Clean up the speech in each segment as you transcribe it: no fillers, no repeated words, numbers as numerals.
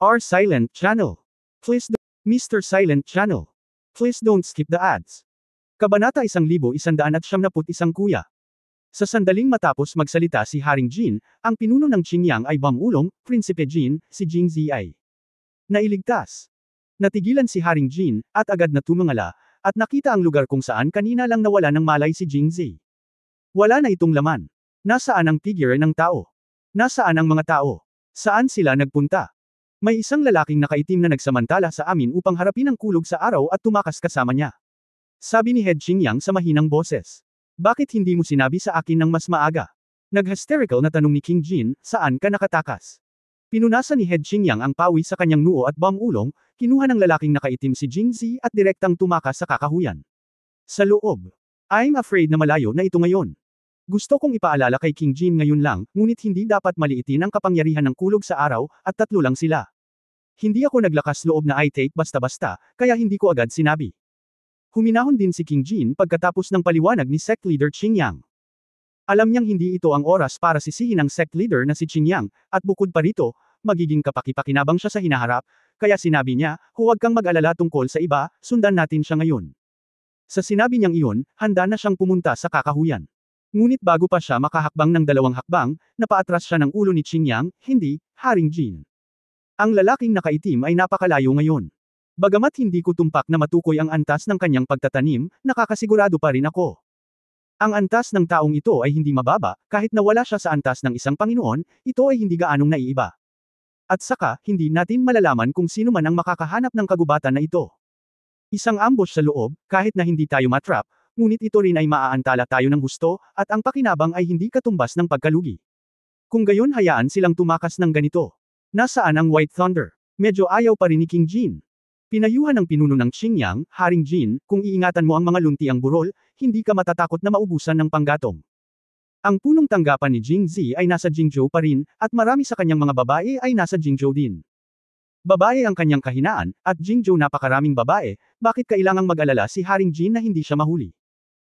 R Silent Channel. Mr. Silent Channel. Please don't skip the ads. Kabanata 1171 Kuya. Sa sandaling matapos magsalita si Haring Jin, ang pinuno ng Qingyang ay Bangulong, Prinsipe Jin, si Jingzi ay nailigtas. Natigilan si Haring Jin, at agad na tumangala, at nakita ang lugar kung saan kanina lang nawala ng malay si Jingzi. Wala na itong laman. Nasaan ang figure ng tao? Nasaan ang mga tao? Saan sila nagpunta? May isang lalaking nakaitim na nagsamantala sa amin upang harapin ang kulog sa araw at tumakas kasama niya. Sabi ni Head Qingyang sa mahinang boses. Bakit hindi mo sinabi sa akin ng mas maaga? Nag-hysterical na tanong ni King Jin, saan ka nakatakas? Pinunasan ni Head Qingyang ang pawi sa kanyang noo at Bangulong, kinuha ng lalaking nakaitim si Jingzi at direktang tumakas sa kakahuyan. Sa loob. I'm afraid na malayo na ito ngayon. Gusto kong ipaalala kay King Jin ngayon lang, ngunit hindi dapat maliitin ang kapangyarihan ng kulog sa araw, at 3 lang sila. Hindi ako naglakas loob na I-take basta-basta, kaya hindi ko agad sinabi. Huminahon din si King Jin pagkatapos ng paliwanag ni sect leader Qingyang. Alam niyang hindi ito ang oras para sisihin ang sect leader na si Qingyang, at bukod pa rito, magiging kapaki-pakinabang siya sa hinaharap, kaya sinabi niya, huwag kang mag-alala tungkol sa iba, sundan natin siya ngayon. Sa sinabi niyang iyon, handa na siyang pumunta sa kakahuyan. Ngunit bago pa siya makahakbang ng 2 hakbang, napaatras siya ng ulo ni Qingyang, hindi, Haring Jin. Ang lalaking nakaitim ay napakalayo ngayon. Bagamat hindi ko tumpak na matukoy ang antas ng kanyang pagtatanim, nakakasigurado pa rin ako. Ang antas ng taong ito ay hindi mababa, kahit na wala siya sa antas ng isang Panginoon, ito ay hindi gaanong naiiba. At saka, hindi natin malalaman kung sino man ang makakahanap ng kagubatan na ito. Isang ambush sa loob, kahit na hindi tayo matrap, ngunit ito rin ay maaantala tayo ng gusto, at ang pakinabang ay hindi katumbas ng pagkalugi. Kung gayon hayaan silang tumakas ng ganito. Nasaan ang White Thunder? Medyo ayaw pa rin ni King Jin. Pinayuhan ng pinuno ng Qingyang, Haring Jin, kung iingatan mo ang mga luntiang burol, hindi ka matatakot na maubusan ng panggatong. Ang punong tanggapan ni Jingzi ay nasa Jingzhou pa rin, at marami sa kanyang mga babae ay nasa Jingzhou din. Babae ang kanyang kahinaan, at Jingzhou napakaraming babae, bakit kailangang mag-alala si Haring Jin na hindi siya mahuli?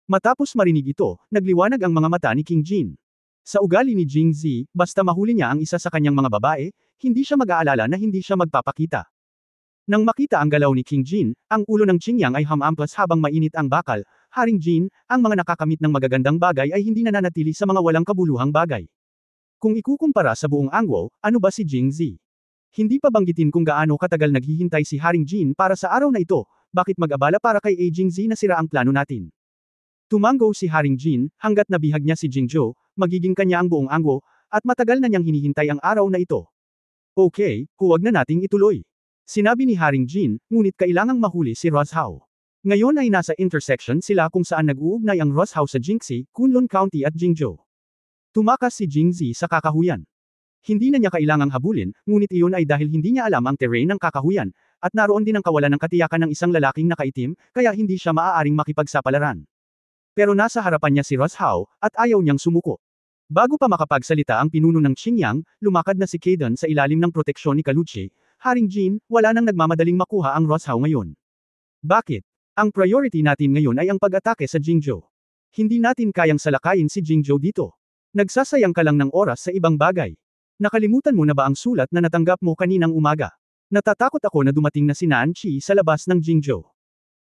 Matapos marinig ito, nagliwanag ang mga mata ni King Jin. Sa ugali ni Jingzi, basta mahuli niya ang isa sa kanyang mga babae, hindi siya mag-aalala na hindi siya magpapakita. Nang makita ang galaw ni King Jin, ang ulo ng Qingyang ay hamampas habang mainit ang bakal. Haring Jin, ang mga nakakamit ng magagandang bagay ay hindi nananatili sa mga walang kabuluhang bagay. Kung ikukumpara sa buong Angwo, ano ba si Jingzi? Hindi pa banggitin kung gaano katagal naghihintay si Haring Jin para sa araw na ito, bakit mag-abala para kay Jingzi na sira ang plano natin? Tumanggo si Haring Jin, hanggat nabihag niya si Jingzhou, magiging kanya ang buong Angwo, at matagal na niyang hinihintay ang araw na ito. Okay, huwag na nating ituloy. Sinabi ni Haring Jin, ngunit kailangang mahuli si Rosehao. Ngayon ay nasa intersection sila kung saan nag-uugnay ang Rosehao sa Jingxi, Kunlun County at Jingzhou. Tumakas si Jingzi sa kakahuyan. Hindi na niya kailangang habulin, ngunit iyon ay dahil hindi niya alam ang terrain ng kakahuyan, at naroon din ang kawalan ng katiyakan ng isang lalaking nakaitim, kaya hindi siya maaaring makipagsapalaran. Pero nasa harapan niya si Rosehao, at ayaw niyang sumuko. Bago pa makapagsalita ang pinuno ng Qingyang, lumakad na si Kaidan sa ilalim ng proteksyon ni Kaluchi. Haring Jin, wala nang nagmamadaling makuha ang Rosehao ngayon. Bakit? Ang priority natin ngayon ay ang pag-atake sa Jingzhou. Hindi natin kayang salakayin si Jingzhou dito. Nagsasayang ka lang ng oras sa ibang bagay. Nakalimutan mo na ba ang sulat na natanggap mo kaninang umaga? Natatakot ako na dumating na si Nanchi sa labas ng Jingzhou.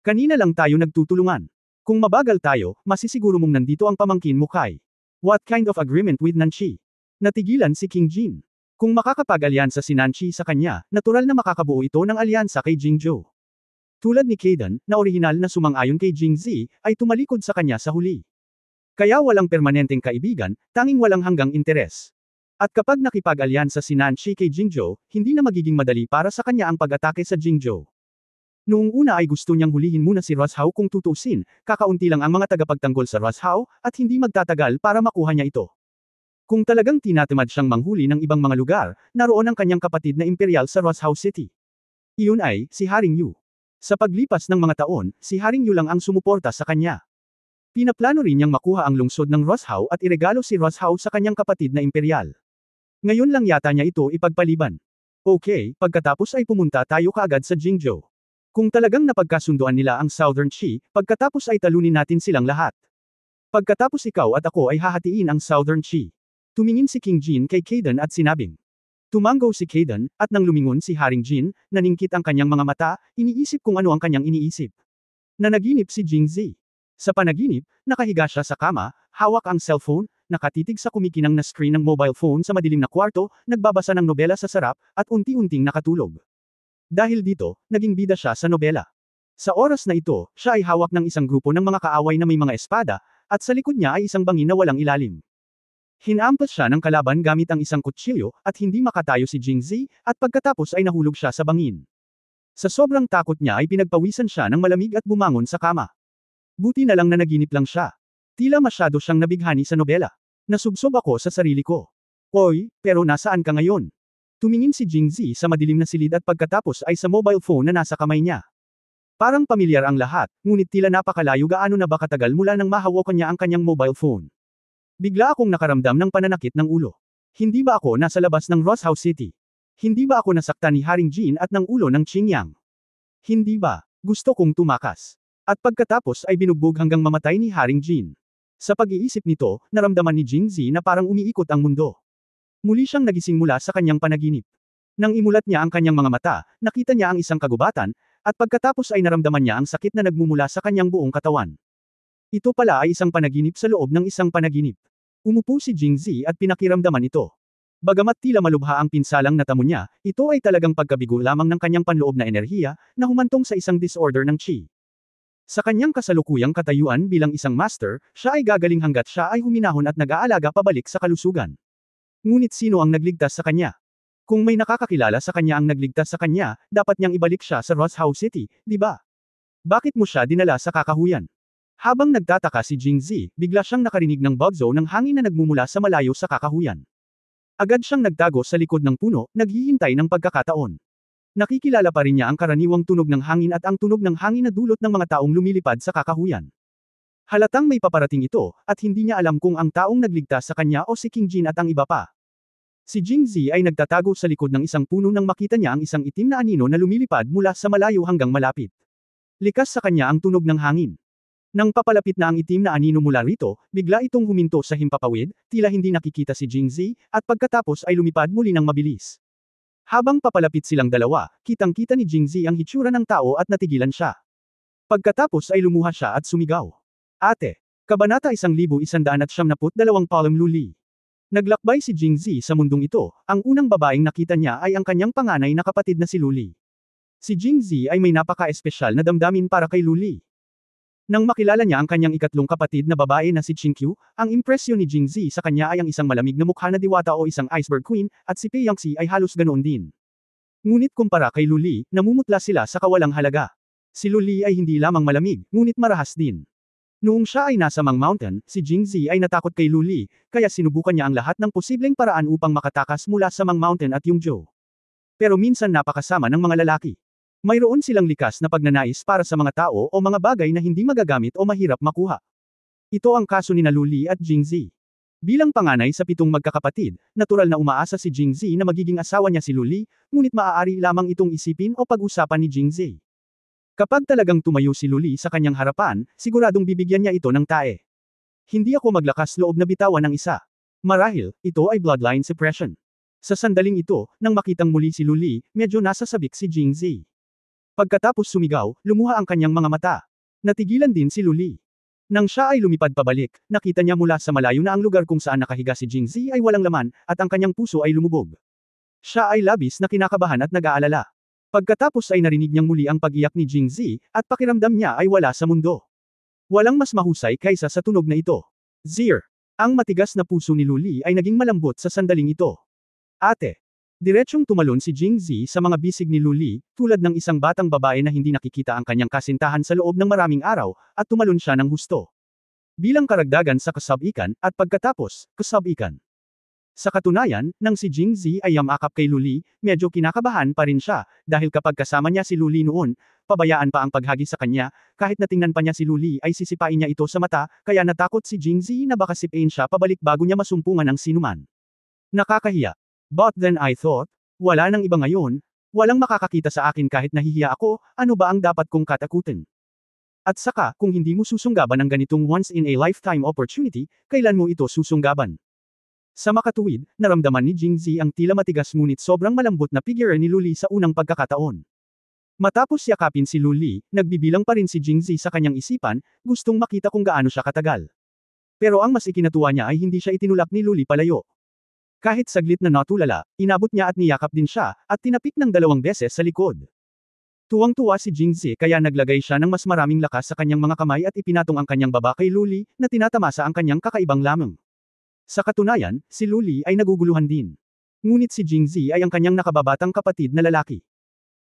Kanina lang tayo nagtutulungan. Kung mabagal tayo, masisiguro mong nandito ang pamangkin mo Kai. What kind of agreement with Nanchi? Natigilan si King Jin. Kung makakapag-alyansa si Nanchi sa kanya, natural na makakabuo ito ng alyansa kay Jingzhou. Tulad ni Kaidan, na orihinal na sumang-ayon kay Jingzi, ay tumalikod sa kanya sa huli. Kaya walang permanenteng kaibigan, tanging walang hanggang interes. At kapag nakipag-alyansa si Nanchi kay Jingzhou, hindi na magiging madali para sa kanya ang pag-atake sa Jingzhou. Noong una ay gusto niyang hulihin muna si Rosehao kung tutusin, kakaunti lang ang mga tagapagtanggol sa Rosehao, at hindi magtatagal para makuha niya ito. Kung talagang tinatamad siyang manghuli ng ibang mga lugar, naroon ang kanyang kapatid na imperial sa Rosehao City. Iyon ay, si Haring Yu. Sa paglipas ng mga taon, si Haring Yu lang ang sumuporta sa kanya. Pinaplano rin niyang makuha ang lungsod ng Rosehao at iregalo si Rosehao sa kanyang kapatid na imperial. Ngayon lang yata niya ito ipagpaliban. Okay, pagkatapos ay pumunta tayo kaagad sa Jingzhou. Kung talagang napagkasunduan nila ang Southern Qi, pagkatapos ay talunin natin silang lahat. Pagkatapos ikaw at ako ay hahatiin ang Southern Qi. Tumingin si King Jin kay Kaidan at sinabing. Tumango si Kaidan, at nang lumingon si Haring Jin, naningkit ang kanyang mga mata, iniisip kung ano ang kanyang iniisip. Nanaginip si Jingzi. Sa panaginip, nakahiga siya sa kama, hawak ang cellphone, nakatitig sa kumikinang na screen ng mobile phone sa madilim na kwarto, nagbabasa ng nobela sa sarap, at unti-unting nakatulog. Dahil dito, naging bida siya sa nobela. Sa oras na ito, siya ay hawak ng isang grupo ng mga kaaway na may mga espada, at sa likod niya ay isang bangin na walang ilalim. Hinampas siya ng kalaban gamit ang isang kutsilyo, at hindi makatayo si Jingzi, at pagkatapos ay nahulog siya sa bangin. Sa sobrang takot niya ay pinagpawisan siya ng malamig at bumangon sa kama. Buti na lang na naginip lang siya. Tila masyado siyang nabighani sa nobela. Nasubsob ako sa sarili ko. Oy, pero nasaan ka ngayon? Tumingin si Jingzi sa madilim na silid at pagkatapos ay sa mobile phone na nasa kamay niya. Parang pamilyar ang lahat, ngunit tila napakalayo gaano na ba katagal mula nang mahawakan niya ang kanyang mobile phone. Bigla akong nakaramdam ng pananakit ng ulo. Hindi ba ako nasa labas ng Rosehouse City? Hindi ba ako nasaktan ni Haring Jin at ng ulo ng Qingyang? Hindi ba? Gusto kong tumakas. At pagkatapos ay binugbog hanggang mamatay ni Haring Jin. Sa pag-iisip nito, naramdaman ni Jingzi na parang umiikot ang mundo. Muli siyang nagising mula sa kanyang panaginip. Nang imulat niya ang kanyang mga mata, nakita niya ang isang kagubatan, at pagkatapos ay naramdaman niya ang sakit na nagmumula sa kanyang buong katawan. Ito pala ay isang panaginip sa loob ng isang panaginip. Umupo si Jingzi at pinakiramdaman ito. Bagamat tila malubha ang pinsalang natamo niya, ito ay talagang pagkabigo lamang ng kanyang panloob na enerhiya, na humantong sa isang disorder ng chi. Sa kanyang kasalukuyang katayuan bilang isang master, siya ay gagaling hanggat siya ay huminahon at nag-aalaga pabalik sa kalusugan. Ngunit sino ang nagligtas sa kanya? Kung may nakakakilala sa kanya ang nagligtas sa kanya, dapat niyang ibalik siya sa Rosehouse City, di ba? Bakit mo siya dinala sa kakahuyan? Habang nagtataka si Jingzi, bigla siyang nakarinig ng bugzo ng hangin na nagmumula sa malayo sa kakahuyan. Agad siyang nagtago sa likod ng puno, naghihintay ng pagkakataon. Nakikilala pa rin niya ang karaniwang tunog ng hangin at ang tunog ng hangin na dulot ng mga taong lumilipad sa kakahuyan. Halatang may paparating ito, at hindi niya alam kung ang taong nagligtas sa kanya o si King Jin at ang iba pa. Si Jingzi ay nagtatago sa likod ng isang puno nang makita niya ang isang itim na anino na lumilipad mula sa malayo hanggang malapit. Likas sa kanya ang tunog ng hangin. Nang papalapit na ang itim na anino mula rito, bigla itong huminto sa himpapawid, tila hindi nakikita si Jingzi, at pagkatapos ay lumipad muli ng mabilis. Habang papalapit silang dalawa, kitang-kita ni Jingzi ang hitsura ng tao at natigilan siya. Pagkatapos ay lumuha siya at sumigaw. Ate! Kabanata 1172 Palm Luli. Naglakbay si Jingzi sa mundong ito, ang unang babaeng nakita niya ay ang kanyang panganay na kapatid na si Luli. Si Jingzi ay may napaka-espesyal na damdamin para kay Luli. Nang makilala niya ang kanyang ikatlong kapatid na babae na si Qingqiu, ang impresyon ni Jingzi sa kanya ay ang isang malamig na mukha na diwata o isang iceberg queen, at si Pei Yangxi ay halos ganoon din. Ngunit kumpara kay Luli, namumutla sila sa kawalang halaga. Si Luli ay hindi lamang malamig, ngunit marahas din. Noong siya ay nasa Mang Mountain, si Jingzi ay natakot kay Luli, kaya sinubukan niya ang lahat ng posibleng paraan upang makatakas mula sa Mang Mountain at Yongzhou. Pero minsan napakasama ng mga lalaki. Mayroon silang likas na pagnanais para sa mga tao o mga bagay na hindi magagamit o mahirap makuha. Ito ang kaso ni Luli at Jingzi. Bilang panganay sa 7 magkakapatid, natural na umaasa si Jingzi na magiging asawa niya si Luli, ngunit maaari lamang itong isipin o pag-usapan ni Jingzi. Kapag talagang tumayo si Luli sa kanyang harapan, siguradong bibigyan niya ito ng tae. Hindi ako maglakas loob na bitawan ng isa. Marahil, ito ay bloodline suppression. Sa sandaling ito, nang makitang muli si Luli, medyo nasasabik si Jingzi. Pagkatapos sumigaw, lumuha ang kanyang mga mata. Natigilan din si Luli. Nang siya ay lumipad pabalik, nakita niya mula sa malayo na ang lugar kung saan nakahiga si Jingzi ay walang laman, at ang kanyang puso ay lumubog. Siya ay labis na kinakabahan at nag-aalala. Pagkatapos ay narinig niyang muli ang pag-iyak ni Jingzi, at pakiramdam niya ay wala sa mundo. Walang mas mahusay kaysa sa tunog na ito. Zir. Ang matigas na puso ni Luli ay naging malambot sa sandaling ito. Ate. Diretsyong tumalon si Jingzi sa mga bisig ni Luli, tulad ng isang batang babae na hindi nakikita ang kanyang kasintahan sa loob ng maraming araw, at tumalon siya ng husto. Bilang karagdagan sa kasabikan, at pagkatapos, kasabikan. Sa katunayan, nang si Jingzi ay yamakap kay Luli, medyo kinakabahan pa rin siya, dahil kapag kasama niya si Luli noon, pabayaan pa ang paghagi sa kanya, kahit natingnan pa niya si Luli ay sisipain niya ito sa mata, kaya natakot si Jingzi na baka sipain siya pabalik bago niya masumpungan ng sinuman. Nakakahiya. But then I thought, wala nang iba ngayon, walang makakakita sa akin kahit nahihiya ako, ano ba ang dapat kong katakutin? At saka, kung hindi mo susunggaban ang ganitong once-in-a-lifetime opportunity, kailan mo ito susunggaban? Sa makatuwid, naramdaman ni Jingzi ang tila matigas ngunit sobrang malambot na figure ni Luli sa unang pagkakataon. Matapos yakapin si Luli, nagbibilang pa rin si Jingzi sa kanyang isipan, gustong makita kung gaano siya katagal. Pero ang mas ikinatuwa niya ay hindi siya itinulak ni Luli palayo. Kahit saglit na natulala, inabot niya at niyakap din siya, at tinapik ng 2 beses sa likod. Tuwang-tuwa si Jingzi kaya naglagay siya ng mas maraming lakas sa kanyang mga kamay at ipinatong ang kanyang baba kay Luli, na tinatamasa ang kanyang kakaibang lamang. Sa katunayan, si Luli ay naguguluhan din. Ngunit si Jingzi ay ang kanyang nakababatang kapatid na lalaki.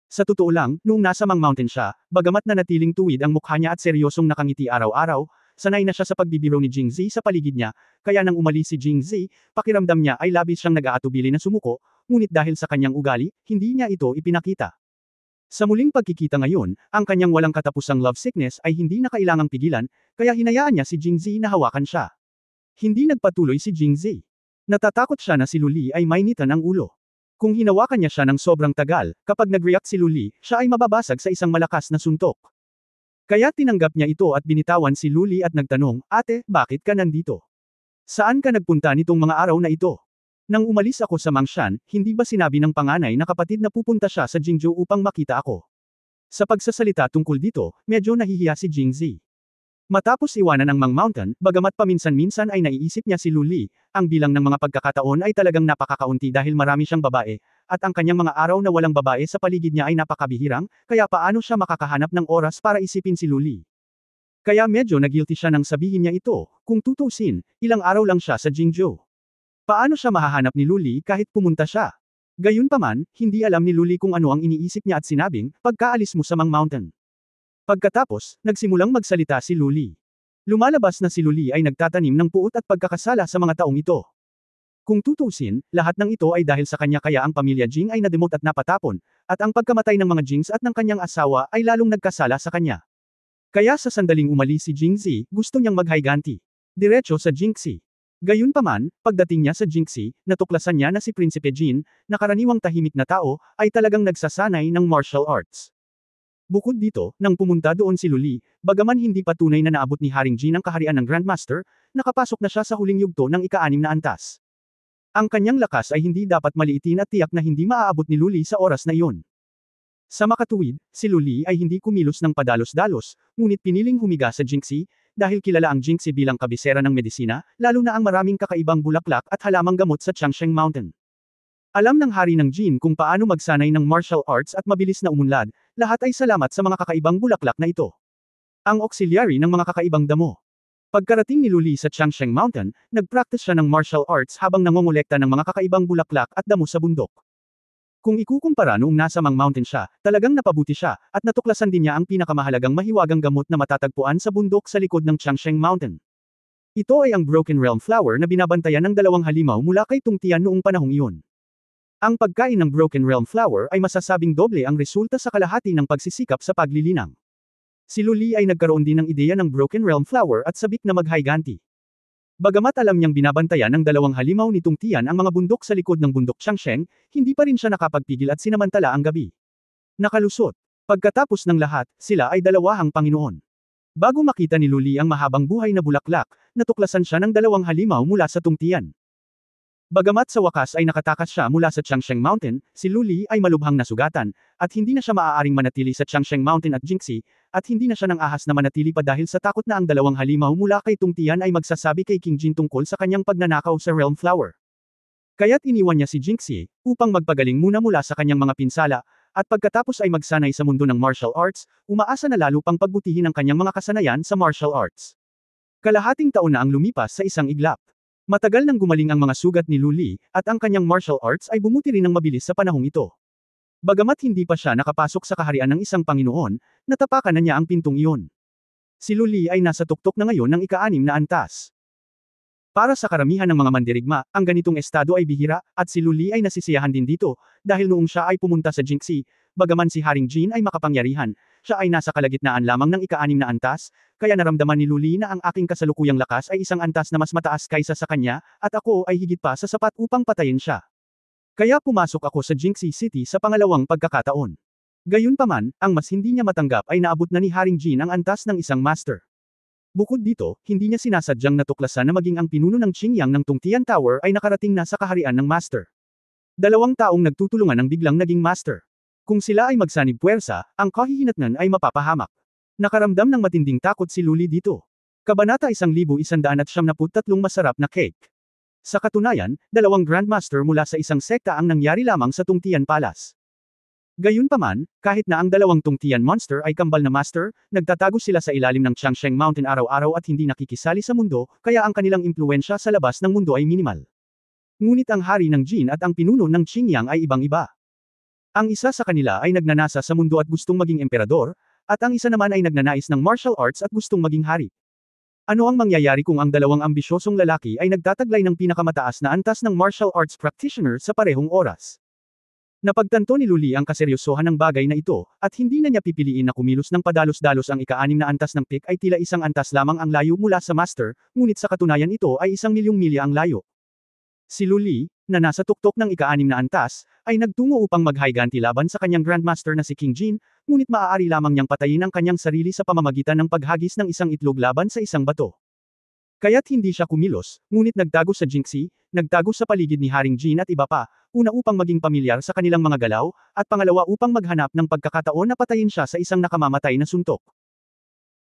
Sa totoo lang, noong nasa Mang Mountain siya, bagamat nanatiling tuwid ang mukha niya at seryosong nakangiti araw-araw, sanay na siya sa pagbibiro ni Jingzi sa paligid niya, kaya nang umalis si Jingzi, pakiramdam niya ay labis siyang nag-aatubili na sumuko, ngunit dahil sa kanyang ugali, hindi niya ito ipinakita. Sa muling pagkikita ngayon, ang kanyang walang katapusang love sickness ay hindi na kailangang pigilan, kaya hinayaan niya si Jingzi na hawakan siya. Hindi nagpatuloy si Jingzi. Natatakot siya na si Luli ay mainitan ang ulo. Kung hinawakan niya siya ng sobrang tagal, kapag nag-react si Luli, siya ay mababasag sa isang malakas na suntok. Kaya tinanggap niya ito at binitawan si Luli at nagtanong, "Ate, bakit ka nandito? Saan ka nagpunta nitong mga araw na ito? Nang umalis ako sa Mangshan, hindi ba sinabi ng panganay na kapatid na pupunta siya sa Jingzhou upang makita ako?" Sa pagsasalita tungkol dito, medyo nahihiya si Jingzi. Matapos iwanan ang Mang Mountain, bagamat paminsan-minsan ay naiisip niya si Luli, ang bilang ng mga pagkakataon ay talagang napakakaunti dahil marami siyang babae, at ang kanyang mga araw na walang babae sa paligid niya ay napakabihirang, kaya paano siya makakahanap ng oras para isipin si Luli. Kaya medyo nagilty siya nang sabihin niya ito, kung tutusin, ilang araw lang siya sa Jingzhou. Paano siya mahahanap ni Luli kahit pumunta siya? Gayunpaman, hindi alam ni Luli kung ano ang iniisip niya at sinabing, "Pagkaalis mo sa Mang Mountain." Pagkatapos, nagsimulang magsalita si Luli. Lumalabas na si Luli ay nagtatanim ng puot at pagkakasala sa mga taong ito. Kung tutusin, lahat ng ito ay dahil sa kanya kaya ang pamilya Jing ay nademot at napatapon, at ang pagkamatay ng mga Jings at ng kanyang asawa ay lalong nagkasala sa kanya. Kaya sa sandaling umalis si Jingzi, gusto niyang maghayganti. Diretso sa Jingxi. Gayunpaman, pagdating niya sa Jingxi, natuklasan niya na si Prinsipe Jin, na karaniwang tahimik na tao, ay talagang nagsasanay ng martial arts. Bukod dito, nang pumunta doon si Luli, bagaman hindi pa tunay na naabot ni Haring Jin ang kaharian ng Grandmaster, nakapasok na siya sa huling yugto ng ika-6 na antas. Ang kanyang lakas ay hindi dapat maliitin at tiyak na hindi maaabot ni Luli sa oras na iyon. Sa makatuwid, si Luli ay hindi kumilos ng padalos-dalos, ngunit piniling humiga sa Jingxi, dahil kilala ang Jingxi bilang kabisera ng medisina, lalo na ang maraming kakaibang bulaklak at halamang gamot sa Changsheng Mountain. Alam ng hari ng Jin kung paano magsanay ng martial arts at mabilis na umunlad, lahat ay salamat sa mga kakaibang bulaklak na ito. Ang auxiliary ng mga kakaibang damo. Pagkarating ni Luli sa Changsheng Mountain, nagpractice siya ng martial arts habang nangongolekta ng mga kakaibang bulaklak at damo sa bundok. Kung ikukumpara noong nasa Mang Mountain siya, talagang napabuti siya, at natuklasan din niya ang pinakamahalagang mahiwagang gamot na matatagpuan sa bundok sa likod ng Changsheng Mountain. Ito ay ang Broken Realm Flower na binabantayan ng 2 halimaw mula kay Tung Tian noong panahong iyon. Ang pagkain ng Broken Realm Flower ay masasabing doble ang resulta sa kalahati ng pagsisikap sa paglilinang. Si Luli ay nagkaroon din ng ideya ng Broken Realm Flower at sabik na maghayganti. Bagamat alam niyang binabantayan ng 2 halimaw ni Tung Tian ang mga bundok sa likod ng bundok Changsheng, hindi pa rin siya nakapagpigil at sinamantala ang gabi. Nakalusot. Pagkatapos ng lahat, sila ay dalawahang Panginoon. Bago makita ni Luli ang mahabang buhay na bulaklak, natuklasan siya ng 2 halimaw mula sa Tung Tian. Bagamat sa wakas ay nakatakas siya mula sa Changsheng Mountain, si Luli ay malubhang nasugatan, at hindi na siya maaaring manatili sa Changsheng Mountain at Jingxi, at hindi na siya nang ahas na manatili pa dahil sa takot na ang 2 halimaw mula kay Tung Tian ay magsasabi kay King Jin tungkol sa kanyang pagnanakaw sa Realm Flower. Kaya't iniwan niya si Jingxi, upang magpagaling muna sa kanyang mga pinsala, at pagkatapos ay magsanay sa mundo ng martial arts, umaasa na lalo pang pagbutihin ang kanyang mga kasanayan sa martial arts. Kalahating taon na ang lumipas sa isang iglap. Matagal nang gumaling ang mga sugat ni Luli, at ang kanyang martial arts ay bumuti rin ng mabilis sa panahong ito. Bagamat hindi pa siya nakapasok sa kaharian ng isang Panginoon, natapakan na niya ang pintong iyon. Si Luli ay nasa tuktok na ngayon ng ika-6 na antas. Para sa karamihan ng mga mandirigma, ang ganitong estado ay bihira, at si Luli ay nasisiyahan din dito, dahil noong siya ay pumunta sa Jingxi, bagaman si Haring Jin ay makapangyarihan, siya ay nasa kalagitnaan lamang ng ika-6 na antas, kaya naramdaman ni Luli na ang aking kasalukuyang lakas ay isang antas na mas mataas kaysa sa kanya, at ako ay higit pa sa sapat upang patayin siya. Kaya pumasok ako sa Jingxi City sa pangalawang pagkakataon. Gayunpaman, ang mas hindi niya matanggap ay naabot na ni Haring Jin ang antas ng isang master. Bukod dito, hindi niya sinasadyang natuklasan na maging ang pinuno ng Qingyang ng Tungtian Tower ay nakarating na sa kaharian ng Master. Dalawang taong nagtutulungan ang biglang naging Master. Kung sila ay magsanib puwersa, ang kahihinatnan ay mapapahamak. Nakaramdam ng matinding takot si Luli dito. Kabanata 1173 Masarap na cake. Sa katunayan, dalawang Grandmaster mula sa isang sekta ang nangyari lamang sa Tungtian Palace. Gayunpaman, kahit na ang dalawang Tungtian Monster ay kambal na Master, nagtatago sila sa ilalim ng Changsheng Mountain araw-araw at hindi nakikisali sa mundo, kaya ang kanilang impluwensya sa labas ng mundo ay minimal. Ngunit ang hari ng Jin at ang pinuno ng Qingyang ay ibang-iba. Ang isa sa kanila ay nagnanasa sa mundo at gustong maging emperador, at ang isa naman ay nagnanais ng martial arts at gustong maging hari. Ano ang mangyayari kung ang dalawang ambisyosong lalaki ay nagtataglay ng pinakamataas na antas ng martial arts practitioner sa parehong oras? Napagtanto ni Luli ang kaseryosohan ng bagay na ito, at hindi na niya pipiliin na kumilos ng padalos-dalos ang ika-6 na antas ng pick ay tila isang antas lamang ang layo mula sa master, ngunit sa katunayan ito ay 1,000,000 milya ang layo. Si Luli, na nasa tuktok ng ika-6 na antas, ay nagtungo upang maghiganti laban sa kanyang Grandmaster na si King Jin, ngunit maaari lamang niyang patayin ang kanyang sarili sa pamamagitan ng paghagis ng isang itlog laban sa isang bato. Kaya't hindi siya kumilos, ngunit nagtago sa Jinxi, nagtago sa paligid ni Haring Jin at iba pa, una upang maging pamilyar sa kanilang mga galaw, at pangalawa upang maghanap ng pagkakataon na patayin siya sa isang nakamamatay na suntok.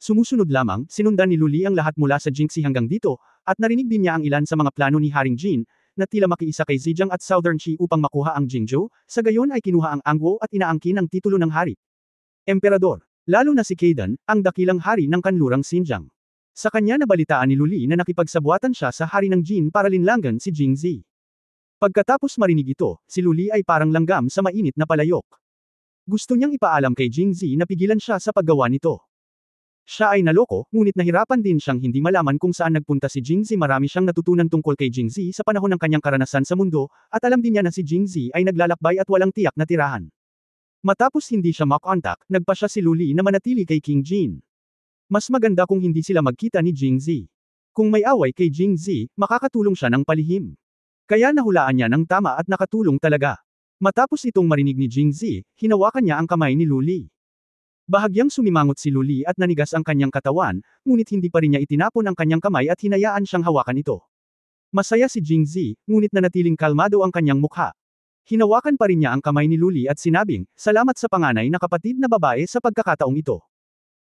Sumusunod lamang, sinundan ni Luli ang lahat mula sa Jinxi hanggang dito, at narinig din niya ang ilan sa mga plano ni Haring Jin, na tila makiisa kay Zhejiang at Southern Qi upang makuha ang Jingzhou, sa gayon ay kinuha ang Angguo at inaangkin ang titulo ng hari. Emperador. Lalo na si Kaidan, ang dakilang hari ng kanlurang Xinjiang. Sa kanya nabalitaan ni Luli na nakipagsabuatan siya sa hari ng Jin para linlangan si Jingzi. Pagkatapos marinig ito, si Luli ay parang langgam sa mainit na palayok. Gusto niyang ipaalam kay Jingzi na pigilan siya sa paggawa nito. Siya ay naloko, ngunit nahirapan din siyang hindi malaman kung saan nagpunta si Jingzi. Marami siyang natutunan tungkol kay Jingzi sa panahon ng kanyang karanasan sa mundo, at alam din niya na si Jingzi ay naglalakbay at walang tiyak na tirahan. Matapos hindi siya makontak, nagpa siya si Luli na manatili kay King Jin. Mas maganda kung hindi sila magkita ni Jingzi. Kung may away kay Jingzi, makakatulong siya ng palihim. Kaya nahulaan niya ng tama at nakatulong talaga. Matapos itong marinig ni Jingzi, hinawakan niya ang kamay ni Luli. Bahagyang sumimangot si Luli at nanigas ang kanyang katawan, ngunit hindi pa rin niya itinapon ang kanyang kamay at hinayaan siyang hawakan ito. Masaya si Jingzi, ngunit nanatiling kalmado ang kanyang mukha. Hinawakan pa rin niya ang kamay ni Luli at sinabing, "Salamat sa panganay na kapatid na babae sa pagkakataong ito.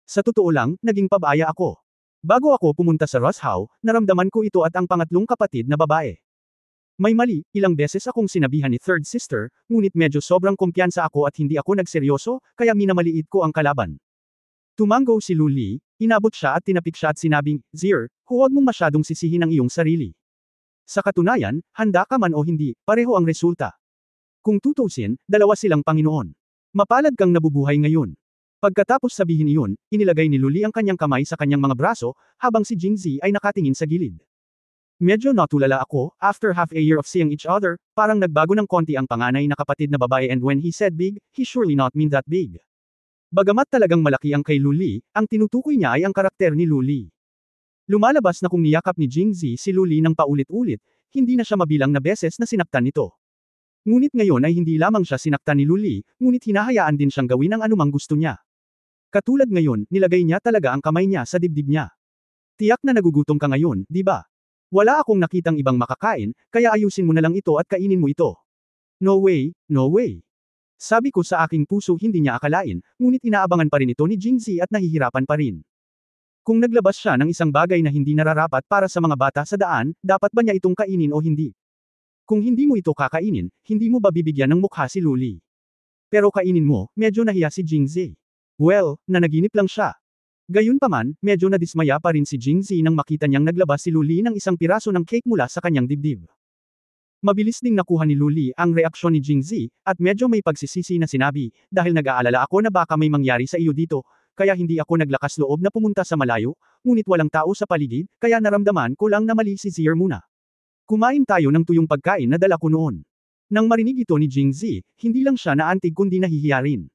Sa totoo lang, naging pabaya ako. Bago ako pumunta sa Roshow, naramdaman ko ito at ang pangatlong kapatid na babae. May mali, ilang beses akong sinabihan ni Third Sister, ngunit medyo sobrang kumpiyansa ako at hindi ako nagseryoso, kaya minamaliit ko ang kalaban." Tumango si Luli, inabot siya at tinapik siya at sinabing, "Zir, huwag mong masyadong sisihin ang iyong sarili. Sa katunayan, handa ka man o hindi, pareho ang resulta. Kung tutusin, dalawa silang Panginoon. Mapalad kang nabubuhay ngayon." Pagkatapos sabihin iyon, inilagay ni Luli ang kanyang kamay sa kanyang mga braso, habang si Jingzi ay nakatingin sa gilid. "Medyo natulala ako, after half a year of seeing each other, parang nagbago ng konti ang panganay na kapatid na babae, and when he said big, he surely not mean that big." Bagamat talagang malaki ang kay Luli, ang tinutukoy niya ay ang karakter ni Luli. Lumalabas na kung niyakap ni Jingzi si Luli ng paulit-ulit, hindi na siya mabilang na beses na sinaktan nito. Ngunit ngayon ay hindi lamang siya sinaktan ni Luli, ngunit hinahayaan din siyang gawin ang anumang gusto niya. Katulad ngayon, nilagay niya talaga ang kamay niya sa dibdib niya. "Tiyak na nagugutom ka ngayon, di ba? Wala akong nakitang ibang makakain, kaya ayusin mo na lang ito at kainin mo ito." "No way, no way." Sabi ko sa aking puso, hindi niya akalain, ngunit inaabangan pa rin ito ni Jingzi at nahihirapan pa rin. Kung naglabas siya ng isang bagay na hindi nararapat para sa mga bata sa daan, dapat ba niya itong kainin o hindi? Kung hindi mo ito kakainin, hindi mo ba bibigyan ng mukha si Luli? Pero kainin mo, medyo nahiya si Jingzi. Well, nanaginip lang siya. Gayunpaman, medyo nadismaya pa rin si Jingzi nang makita niyang naglabas si Luli ng isang piraso ng cake mula sa kanyang dibdib. Mabilis ding nakuha ni Luli ang reaksyon ni Jingzi, at medyo may pagsisisi na sinabi, "Dahil nag-aalala ako na baka may mangyari sa iyo dito, kaya hindi ako naglakas loob na pumunta sa malayo, ngunit walang tao sa paligid, kaya naramdaman ko lang na mali si Zir muna. Kumain tayo ng tuyong pagkain na dala ko noon." Nang marinig ito ni Jingzi, hindi lang siya naantig kundi nahihiya rin.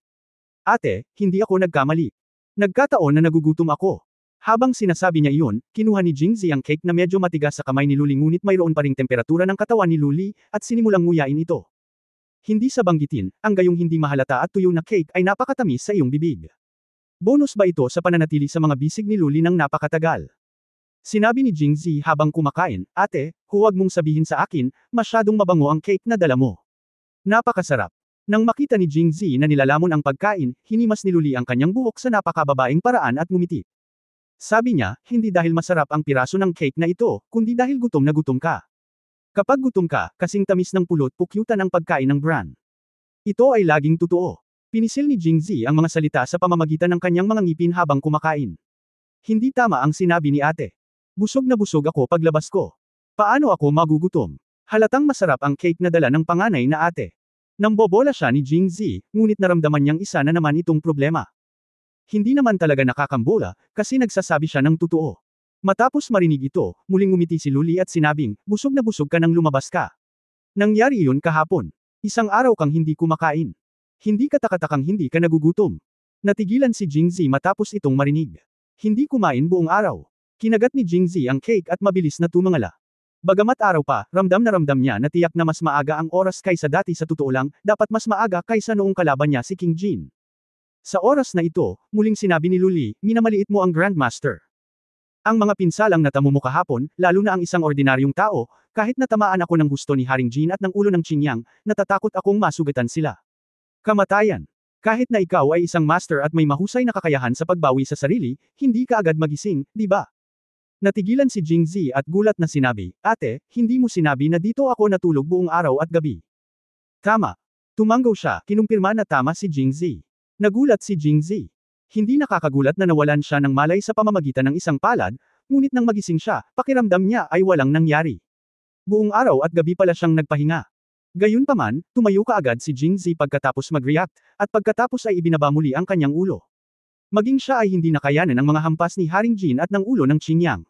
"Ate, hindi ako nagkamali. Nagkataon na nagugutom ako." Habang sinasabi niya iyon, kinuha ni Jingzi ang cake na medyo matigas sa kamay ni Luli, ngunit mayroon pa ring temperatura ng katawan ni Luli, at sinimulang nguyain ito. Hindi sa banggitin, ang gayong hindi mahalata at tuyo na cake ay napakatamis sa iyong bibig. Bonus ba ito sa pananatili sa mga bisig ni Luli ng napakatagal? Sinabi ni Jingzi habang kumakain, ate, huwag mong sabihin sa akin, masyadong mabango ang cake na dala mo. Napakasarap. Nang makita ni Jingzi na nilalamon ang pagkain, hinimas ni Luli ang kanyang buhok sa napakababaeng paraan at ngumiti. Sabi niya, hindi dahil masarap ang piraso ng cake na ito, kundi dahil gutom na gutom ka. Kapag gutom ka, kasing tamis ng pulot pukyutan ang pagkain ng Bran. Ito ay laging totoo. Pinisil ni Jingzi ang mga salita sa pamamagitan ng kanyang mga ngipin habang kumakain. Hindi tama ang sinabi ni ate. Busog na busog ako paglabas ko. Paano ako magugutom? Halatang masarap ang cake na dala ng panganay na ate. Nambobola siya ni Jingzi, ngunit naramdaman niyang isa na naman itong problema. Hindi naman talaga nakakambola, kasi nagsasabi siya ng totoo. Matapos marinig ito, muling ngumiti si Luli at sinabing, busog na busog ka nang lumabas ka. Nangyari iyon kahapon. Isang araw kang hindi kumakain. Hindi ka takatakang hindi ka nagugutom. Natigilan si Jingzi matapos itong marinig. Hindi kumain buong araw. Kinagat ni Jingzi ang cake at mabilis na tumangala. Bagamat araw pa, ramdam niya na tiyak na mas maaga ang oras kaysa dati. Sa totoo lang, dapat mas maaga kaysa noong kalaban niya si King Jin. Sa oras na ito, muling sinabi ni Luli, minamaliit mo ang Grandmaster. Ang mga pinsalang natamo mo kahapon, lalo na ang isang ordinaryong tao, kahit natamaan ako ng gusto ni Haring Jin at ng ulo ng Qingyang, natatakot akong masugatan sila. Kamatayan. Kahit na ikaw ay isang master at may mahusay na kakayahan sa pagbawi sa sarili, hindi ka agad magising, di ba? Natigilan si Jingzi at gulat na sinabi, ate, hindi mo sinabi na dito ako natulog buong araw at gabi. Tama. Tumanggaw siya, kinumpirma na tama si Jingzi. Nagulat si Jingzi. Hindi nakakagulat na nawalan siya ng malay sa pamamagitan ng isang palad, ngunit nang magising siya, pakiramdam niya ay walang nangyari. Buong araw at gabi pala siyang nagpahinga. Gayunpaman, tumayo kaagad si Jingzi pagkatapos mag-react, at pagkatapos ay ibinaba muli ang kanyang ulo. Maging siya ay hindi nakayanan ng mga hampas ni Haring Jin at ng ulo ng Qingyang.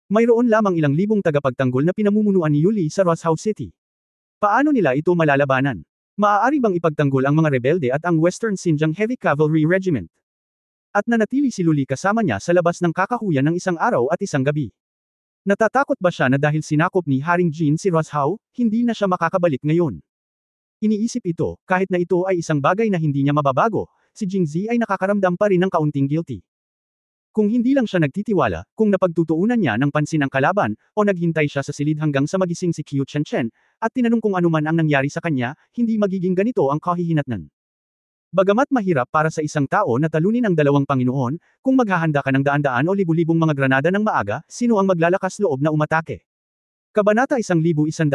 Mayroon lamang ilang libong tagapagtanggol na pinamumunuan ni Yuli sa Roshow City. Paano nila ito malalabanan? Maaari bang ipagtanggol ang mga rebelde at ang Western Xinjiang Heavy Cavalry Regiment? At nanatili si Luli kasama niya sa labas ng kakahuyan ng isang araw at isang gabi. Natatakot ba siya na dahil sinakop ni Haring Jin si Roshow, hindi na siya makakabalik ngayon? Iniisip ito, kahit na ito ay isang bagay na hindi niya mababago, si Jingzi ay nakakaramdam pa rin ng kaunting guilty. Kung hindi lang siya nagtitiwala, kung napagtutuunan niya ng pansin ang kalaban, o naghintay siya sa silid hanggang sa magising si Qiu Chen, at tinanong kung anuman ang nangyari sa kanya, hindi magiging ganito ang kahihinatnan. Bagamat mahirap para sa isang tao na talunin ang dalawang Panginoon, kung maghahanda ka ng daan-daan o libu-libong mga granada ng maaga, sino ang maglalakas loob na umatake? Kabanata 1194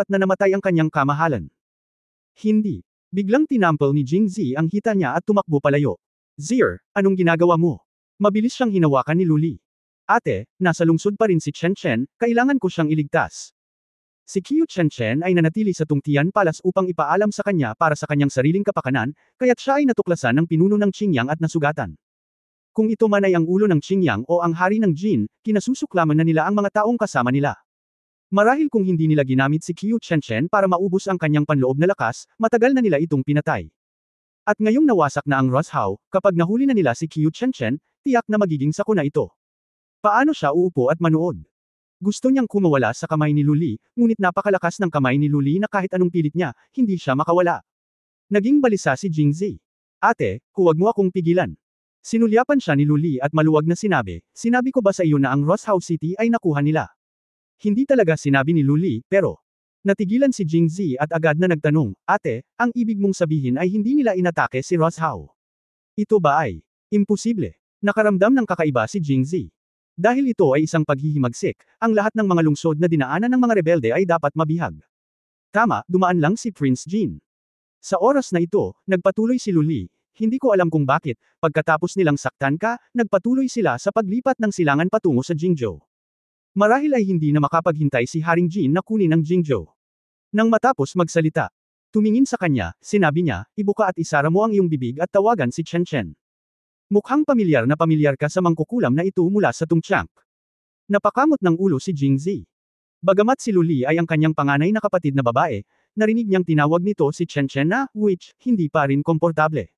na namatay ang kanyang kamahalan. Hindi. Biglang tinampal ni Jingzi ang hita niya at tumakbo palayo. Zir, anong ginagawa mo? Mabilis siyang hinawakan ni Luli. Ate, nasa lungsod pa rin si Chen, kailangan ko siyang iligtas. Si Qiu Chen ay nanatili sa Tungtian Palace upang ipaalam sa kanya para sa kanyang sariling kapakanan, kaya't siya ay natuklasan ng pinuno ng Qingyang at nasugatan. Kung ito man ay ang ulo ng Qingyang o ang hari ng Jin, kinasusuklaman na nila ang mga taong kasama nila. Marahil kung hindi nila ginamit si Qiu Chen para maubos ang kanyang panloob na lakas, matagal na nila itong pinatay. At ngayong nawasak na ang Roshow, kapag nahuli na nila si Qiu Chen, tiyak na magiging sako na ito. Paano siya uupo at manood? Gusto niyang kumawala sa kamay ni Luli, ngunit napakalakas ng kamay ni Luli na kahit anong pilit niya, hindi siya makawala. Naging balisa si Jingzi. Ate, huwag mo akong pigilan. Sinulyapan siya ni Luli at maluwag na sinabi ko ba sa iyo na ang Roshow City ay nakuha nila? Hindi talaga sinabi ni Luli, pero natigilan si Jingzi at agad na nagtanong, ate, ang ibig mong sabihin ay hindi nila inatake si Roshow? Ito ba ay imposible? Nakaramdam ng kakaiba si Jingzi. Dahil ito ay isang paghihimagsik, ang lahat ng mga lungsod na dinaanan ng mga rebelde ay dapat mabihag. Tama, dumaan lang si Prince Jin. Sa oras na ito, nagpatuloy si Luli, hindi ko alam kung bakit, pagkatapos nilang saktan ka, nagpatuloy sila sa paglipat ng silangan patungo sa Jingzhou. Marahil ay hindi na makapaghintay si Haring Jin na kunin ang Jingzhou. Nang matapos magsalita, tumingin sa kanya, sinabi niya, ibuka at isara mo ang iyong bibig at tawagan si Chen. Mukhang pamilyar ka sa mangkukulam na ito mula sa Tungchang. Napakamot ng ulo si Jingzi. Bagamat si Luli ay ang kanyang panganay na kapatid na babae, narinig niyang tinawag nito si Chen na, which, hindi pa rin komportable.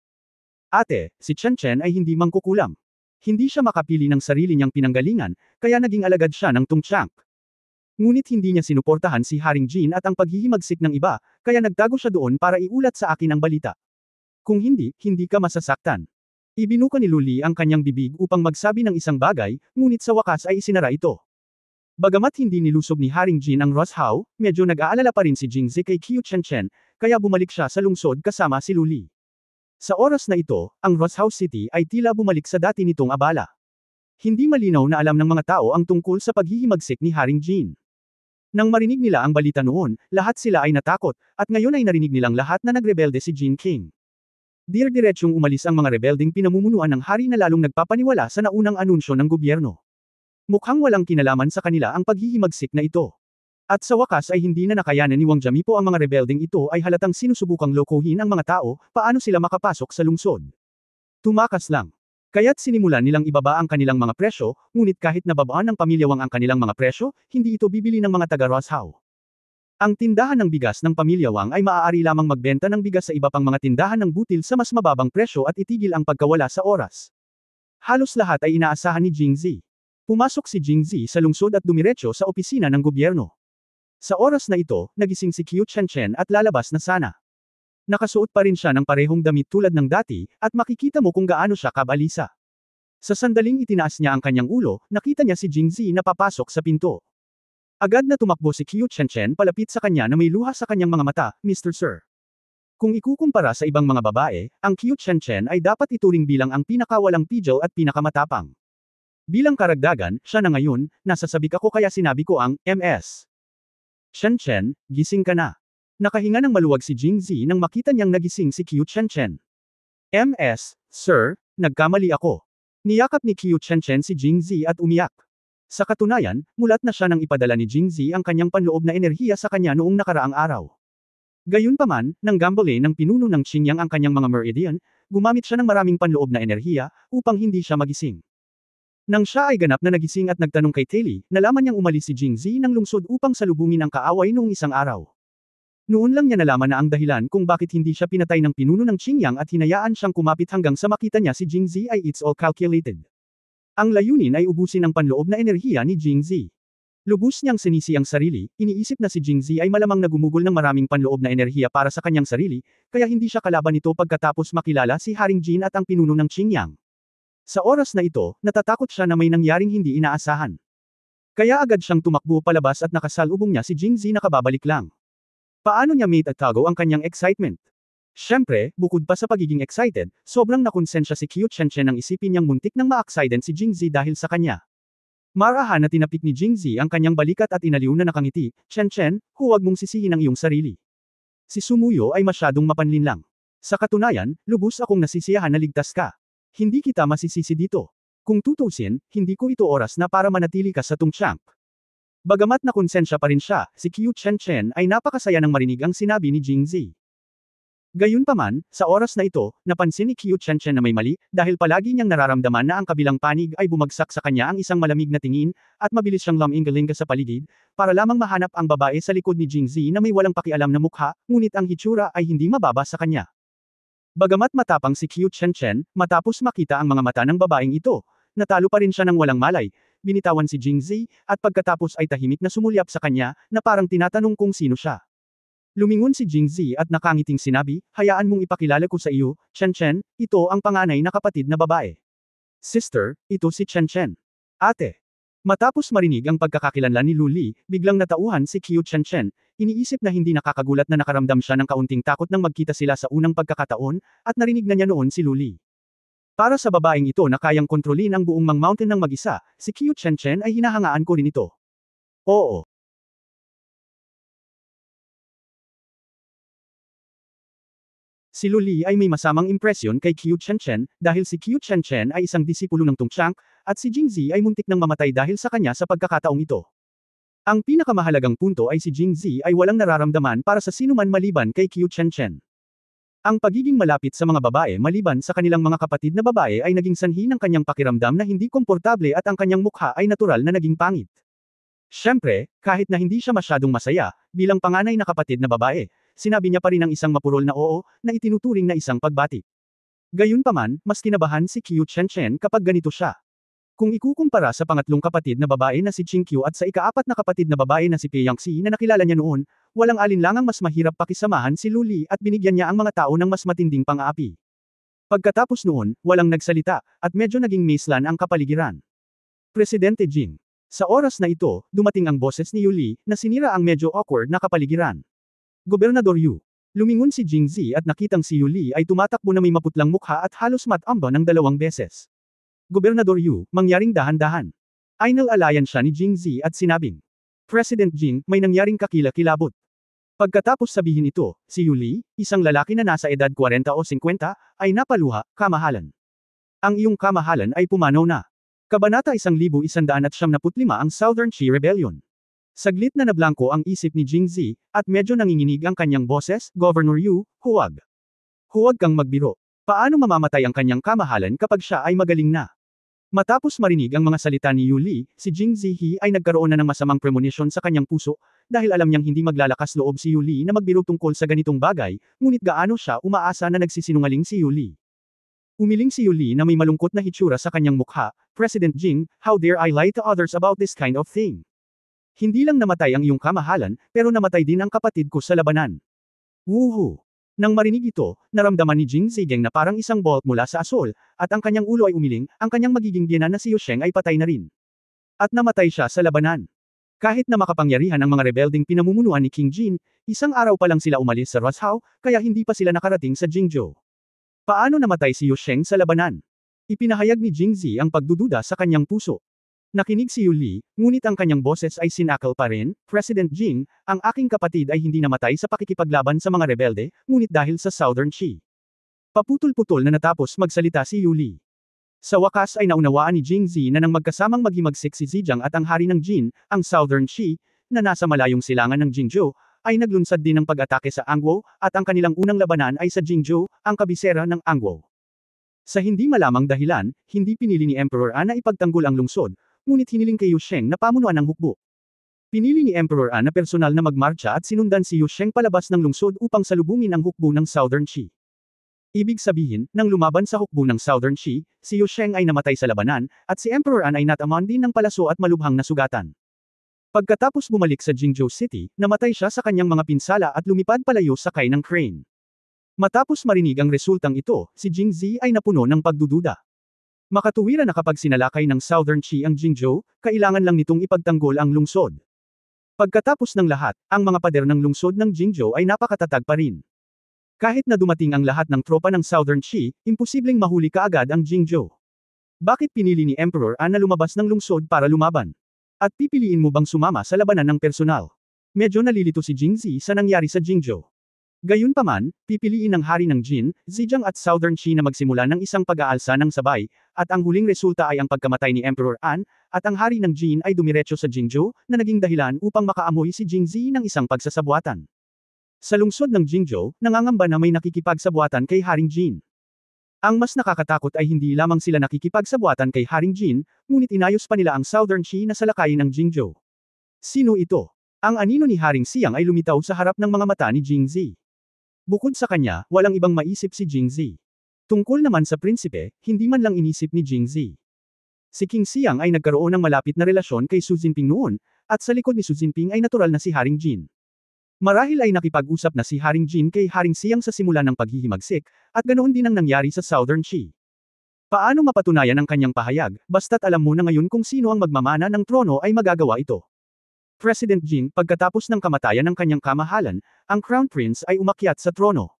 Ate, si Chen ay hindi mangkukulam. Hindi siya makapili ng sarili niyang pinanggalingan, kaya naging alagad siya ng Tungchang. Ngunit hindi niya sinuportahan si Haring Jin at ang paghihimagsik ng iba, kaya nagtago siya doon para iulat sa akin ang balita. Kung hindi, hindi ka masasaktan. Ibinuka ni Luli ang kanyang bibig upang magsabi ng isang bagay, ngunit sa wakas ay isinara ito. Bagamat hindi nilusob ni Haring Jin ang Roshow, medyo nag-aalala pa rin si Jingzi kay Qiu Chenchen, kaya bumalik siya sa lungsod kasama si Luli. Sa oras na ito, ang Roshow City ay tila bumalik sa dati nitong abala. Hindi malinaw na alam ng mga tao ang tungkol sa paghihimagsik ni Haring Jin. Nang marinig nila ang balita noon, lahat sila ay natakot, at ngayon ay narinig nilang lahat na nagrebelde si Jin King. Dir-diretsyong umalis ang mga rebelding pinamumunuan ng hari na lalong nagpapaniwala sa naunang anunsyo ng gobyerno. Mukhang walang kinalaman sa kanila ang paghihimagsik na ito. At sa wakas ay hindi na nakayanan ni Wang Jamipo ang mga rebelding ito ay halatang sinusubukang lokohin ang mga tao, paano sila makapasok sa lungsod. Tumakas lang. Kaya't sinimulan nilang ibaba ang kanilang mga presyo, ngunit kahit nababaan ng pamilya Wang ang kanilang mga presyo, hindi ito bibili ng mga taga-Roshow. Ang tindahan ng bigas ng pamilya Wang ay maaari lamang magbenta ng bigas sa iba pang mga tindahan ng butil sa mas mababang presyo at itigil ang pagkawala sa oras. Halos lahat ay inaasahan ni Jingzi. Pumasok si Jingzi sa lungsod at dumiretso sa opisina ng gobyerno. Sa oras na ito, nagising si Qiu Chenchen at lalabas na sana. Nakasuot pa rin siya ng parehong damit tulad ng dati, at makikita mo kung gaano siya kabalisa. Sa sandaling itinaas niya ang kanyang ulo, nakita niya si Jingzi na papasok sa pinto. Agad na tumakbo si Qiu Chenchen palapit sa kanya na may luha sa kanyang mga mata, Mr. Sir. Kung ikukumpara sa ibang mga babae, ang Qiu Chenchen ay dapat ituring bilang ang pinakawalang pidgel at pinakamatapang. Bilang karagdagan, siya na ngayon, nasa sabik ako kaya sinabi ko ang, MS. Chenchen, gising ka na. Nakahinga ng maluwag si Jingzi nang makita niyang nagising si Qiu Chenchen. MS, Sir, nagkamali ako. Niyakap ni Qiu Chenchen si Jingzi at umiyak. Sa katunayan, mulat na siya nang ipadala ni Jingzi ang kanyang panloob na enerhiya sa kanya noong nakaraang araw. Gayunpaman, nang gambole ng pinuno ng Qingyang ang kanyang mga meridian, gumamit siya ng maraming panloob na enerhiya, upang hindi siya magising. Nang siya ay ganap na nagising at nagtanong kay Taili, nalaman niyang umalis si Jingzi ng lungsod upang salubungin ang kaaway noong isang araw. Noon lang niya nalaman na ang dahilan kung bakit hindi siya pinatay ng pinuno ng Qingyang at hinayaan siyang kumapit hanggang sa makita niya si Jingzi ay it's all calculated. Ang layunin ay ubusin ang panloob na enerhiya ni Jingzi. Lubos niyang sinisi ang sarili, iniisip na si Jingzi ay malamang nagumugol ng maraming panloob na enerhiya para sa kanyang sarili, kaya hindi siya kalaban nito pagkatapos makilala si Haring Jin at ang pinuno ng Qingyang. Sa oras na ito, natatakot siya na may nangyaring hindi inaasahan. Kaya agad siyang tumakbo palabas at nakasalubong niya si Jingzi na kababalik lang. Paano niya maitatago ang kanyang excitement? Siyempre, bukod pa sa pagiging excited, sobrang nakonsensya si Qiu Chenchen nang isipin niyang muntik nang ma-accident si Jingzi dahil sa kanya. Marahan na tinapik ni Jingzi ang kanyang balikat at inaliw na nakangiti, Chenchen, huwag mong sisihin ang iyong sarili. Si Sumuyo ay masyadong mapanlinlang. Sa katunayan, lubos akong nasisiyahan na ligtas ka. Hindi kita masisisi dito. Kung tutusin, hindi ko ito oras na para manatili ka sa tungtiyang. Bagamat nakonsensya pa rin siya, si Qiu Chenchen ay napakasaya nang marinig ang sinabi ni Jingzi. Gayunpaman, sa oras na ito, napansin ni Qiu Chenchen na may mali, dahil palagi niyang nararamdaman na ang kabilang panig ay bumagsak sa kanya ang isang malamig na tingin, at mabilis siyang lumingalinga sa paligid, para lamang mahanap ang babae sa likod ni Jingzi na may walang pakialam na mukha, ngunit ang hitsura ay hindi mababa sa kanya. Bagamat matapang si Qiu Chenchen, matapos makita ang mga mata ng babaeng ito, natalo pa rin siya ng walang malay, binitawan si Jingzi, at pagkatapos ay tahimik na sumulyap sa kanya, na parang tinatanong kung sino siya. Lumingon si Jingzi at nakangiting sinabi, hayaan mong ipakilala ko sa iyo, Chenchen, ito ang panganay na kapatid na babae. Sister, ito si Chenchen. Ate. Matapos marinig ang pagkakakilanlan ni Luli, biglang natauhan si Qiu Chenchen, iniisip na hindi nakakagulat na nakaramdam siya ng kaunting takot nang magkita sila sa unang pagkakataon, at narinig na niya noon si Luli. Para sa babaeng ito na kayang kontrolin ang buong Mang Mountain ng mag-isa, si Qiu Chenchen ay hinahangaan ko rin ito. Oo. Si Luli ay may masamang impresyon kay Qiu Chenchen, dahil si Qiu Chenchen ay isang disipulo ng Tongchang, at si Jingzi ay muntik nang mamatay dahil sa kanya sa pagkakataong ito. Ang pinakamahalagang punto ay si Jingzi ay walang nararamdaman para sa sinuman maliban kay Qiu Chenchen. Ang pagiging malapit sa mga babae maliban sa kanilang mga kapatid na babae ay naging sanhi ng kanyang pakiramdam na hindi komportable at ang kanyang mukha ay natural na naging pangit. Siyempre, kahit na hindi siya masyadong masaya, bilang panganay na kapatid na babae, sinabi niya pa rin ang isang mapurol na oo, na itinuturing na isang pagbati. Gayunpaman, mas kinabahan si Qiu Chenchen kapag ganito siya. Kung ikukumpara sa pangatlong kapatid na babae na si Qingqiu at sa ikaapat na kapatid na babae na si Peiyangxi na nakilala niya noon, walang alinlangang mas mahirap pakisamahan si Luli at binigyan niya ang mga tao ng mas matinding pang-aapi. Pagkatapos noon, walang nagsalita, at medyo naging maislan ang kapaligiran. Presidente Jing. Sa oras na ito, dumating ang boses ni Yuli, na sinira ang medyo awkward na kapaligiran. Gobernador Yu. Lumingon si Jing Zi at nakitang si Yuli ay tumatakbo na may maputlang mukha at halos matamba ng 2 beses. Gobernador Yu, mangyaring dahan-dahan. Ainal-alayan siya ni Jing Zi at sinabing, President Jing, may nangyaring kakila-kilabot. Pagkatapos sabihin ito, si Yuli, isang lalaki na nasa edad 40 o 50, ay napaluha, kamahalan. Ang iyong kamahalan ay pumanaw na. Kabanata 1175 ang Southern Qi Rebellion. Saglit na nablangko ang isip ni Jing Zi, at medyo nanginginig ang kanyang boses, Governor Yu, huwag. Huwag kang magbiro. Paano mamamatay ang kanyang kamahalan kapag siya ay magaling na? Matapos marinig ang mga salita ni Yuli, si Jing Zihi ay nagkaroon na ng masamang premonition sa kanyang puso, dahil alam niyang hindi maglalakas loob si Yuli na magbiro tungkol sa ganitong bagay, ngunit gaano siya umaasa na nagsisinungaling si Yuli. Umiling si Yuli na may malungkot na hitsura sa kanyang mukha, President Jing, how dare I lie to others about this kind of thing? Hindi lang namatay ang iyong kamahalan, pero namatay din ang kapatid ko sa labanan. Woohoo! Nang marinig ito, naramdaman ni Jing Zigeng na parang isang bolt mula sa asol, at ang kanyang ulo ay umiling, ang kanyang magiging biyenan na si Yusheng ay patay na rin. At namatay siya sa labanan. Kahit na makapangyarihan ang mga rebelding pinamumunuan ni King Jin, isang araw pa lang sila umalis sa Roshao, kaya hindi pa sila nakarating sa Jingzhou. Paano namatay si Yusheng sa labanan? Ipinahayag ni Jing Zi ang pagdududa sa kanyang puso. Nakinig si Yuli, ngunit ang kanyang boses ay sinakal pa rin, President Jing, ang aking kapatid ay hindi namatay sa pakikipaglaban sa mga rebelde, ngunit dahil sa Southern Qi. Paputol-putol na natapos magsalita si Yuli. Sa wakas ay naunawaan ni Jing Zi na nang magkasamang maghimagsik si Zhejiang at ang hari ng Jin, ang Southern Qi, na nasa malayong silangan ng Jingzhou, ay naglunsad din ng pag-atake sa Angguo, at ang kanilang unang labanan ay sa Jingzhou, ang kabisera ng Angguo. Sa hindi malamang dahilan, hindi pinili ni Emperor An na ipagtanggol ang lungsod, ngunit hiniling kay Yusheng na pamunuan ang hukbo. Pinili ni Emperor An na personal na magmarcha at sinundan si Yusheng palabas ng lungsod upang salubungin ang hukbo ng Southern Qi. Ibig sabihin, nang lumaban sa hukbo ng Southern Qi, si Yusheng ay namatay sa labanan, at si Emperor An ay natamaan din ng palaso at malubhang nasugatan. Pagkatapos bumalik sa Jingzhou City, namatay siya sa kanyang mga pinsala at lumipad palayo sakay ng crane. Matapos marinig ang resultang ito, si Jing Zi ay napuno ng pagdududa. Makatuwiran na kapag sinalakay ng Southern Qi ang Jingzhou, kailangan lang nitong ipagtanggol ang lungsod. Pagkatapos ng lahat, ang mga pader ng lungsod ng Jingzhou ay napakatatag pa rin. Kahit na dumating ang lahat ng tropa ng Southern Qi, imposibleng mahuli kaagad ang Jingzhou. Bakit pinili ni Emperor An na lumabas ng lungsod para lumaban? At pipiliin mo bang sumama sa labanan ng personal? Medyo nalilito si Jing Zi sa nangyari sa Jingzhou. Gayunpaman, pipiliin ng hari ng Jin, Zhejiang at Southern Qi na magsimula ng isang pag-aalsa ng sabay, at ang huling resulta ay ang pagkamatay ni Emperor An, at ang hari ng Jin ay dumiretso sa Jingzhou, na naging dahilan upang makaamoy si Jing Zi ng isang pagsasabwatan. Sa lungsod ng Jingzhou, nangangamba na may nakikipagsabwatan kay Haring Jin. Ang mas nakakatakot ay hindi lamang sila nakikipagsabwatan kay Haring Jin, ngunit inayos pa nila ang Southern Qi na salakayin ng Jingzhou. Sino ito? Ang anino ni Haring Xiang ay lumitaw sa harap ng mga mata ni Jing Zi. Bukod sa kanya, walang ibang maisip si Jing Zi. Tungkol naman sa prinsipe, hindi man lang inisip ni Jing Zi. Si King Xiang ay nagkaroon ng malapit na relasyon kay Xu Jinping noon, at sa likod ni Xu Jinping ay natural na si Haring Jin. Marahil ay nakipag-usap na si Haring Jin kay Haring Xiang sa simula ng paghihimagsik, at ganoon din ang nangyari sa Southern Qi. Paano mapatunayan ang kanyang pahayag, basta't alam mo na ngayon kung sino ang magmamana ng trono ay magagawa ito. President Jing, pagkatapos ng kamatayan ng kanyang kamahalan, ang Crown Prince ay umakyat sa trono.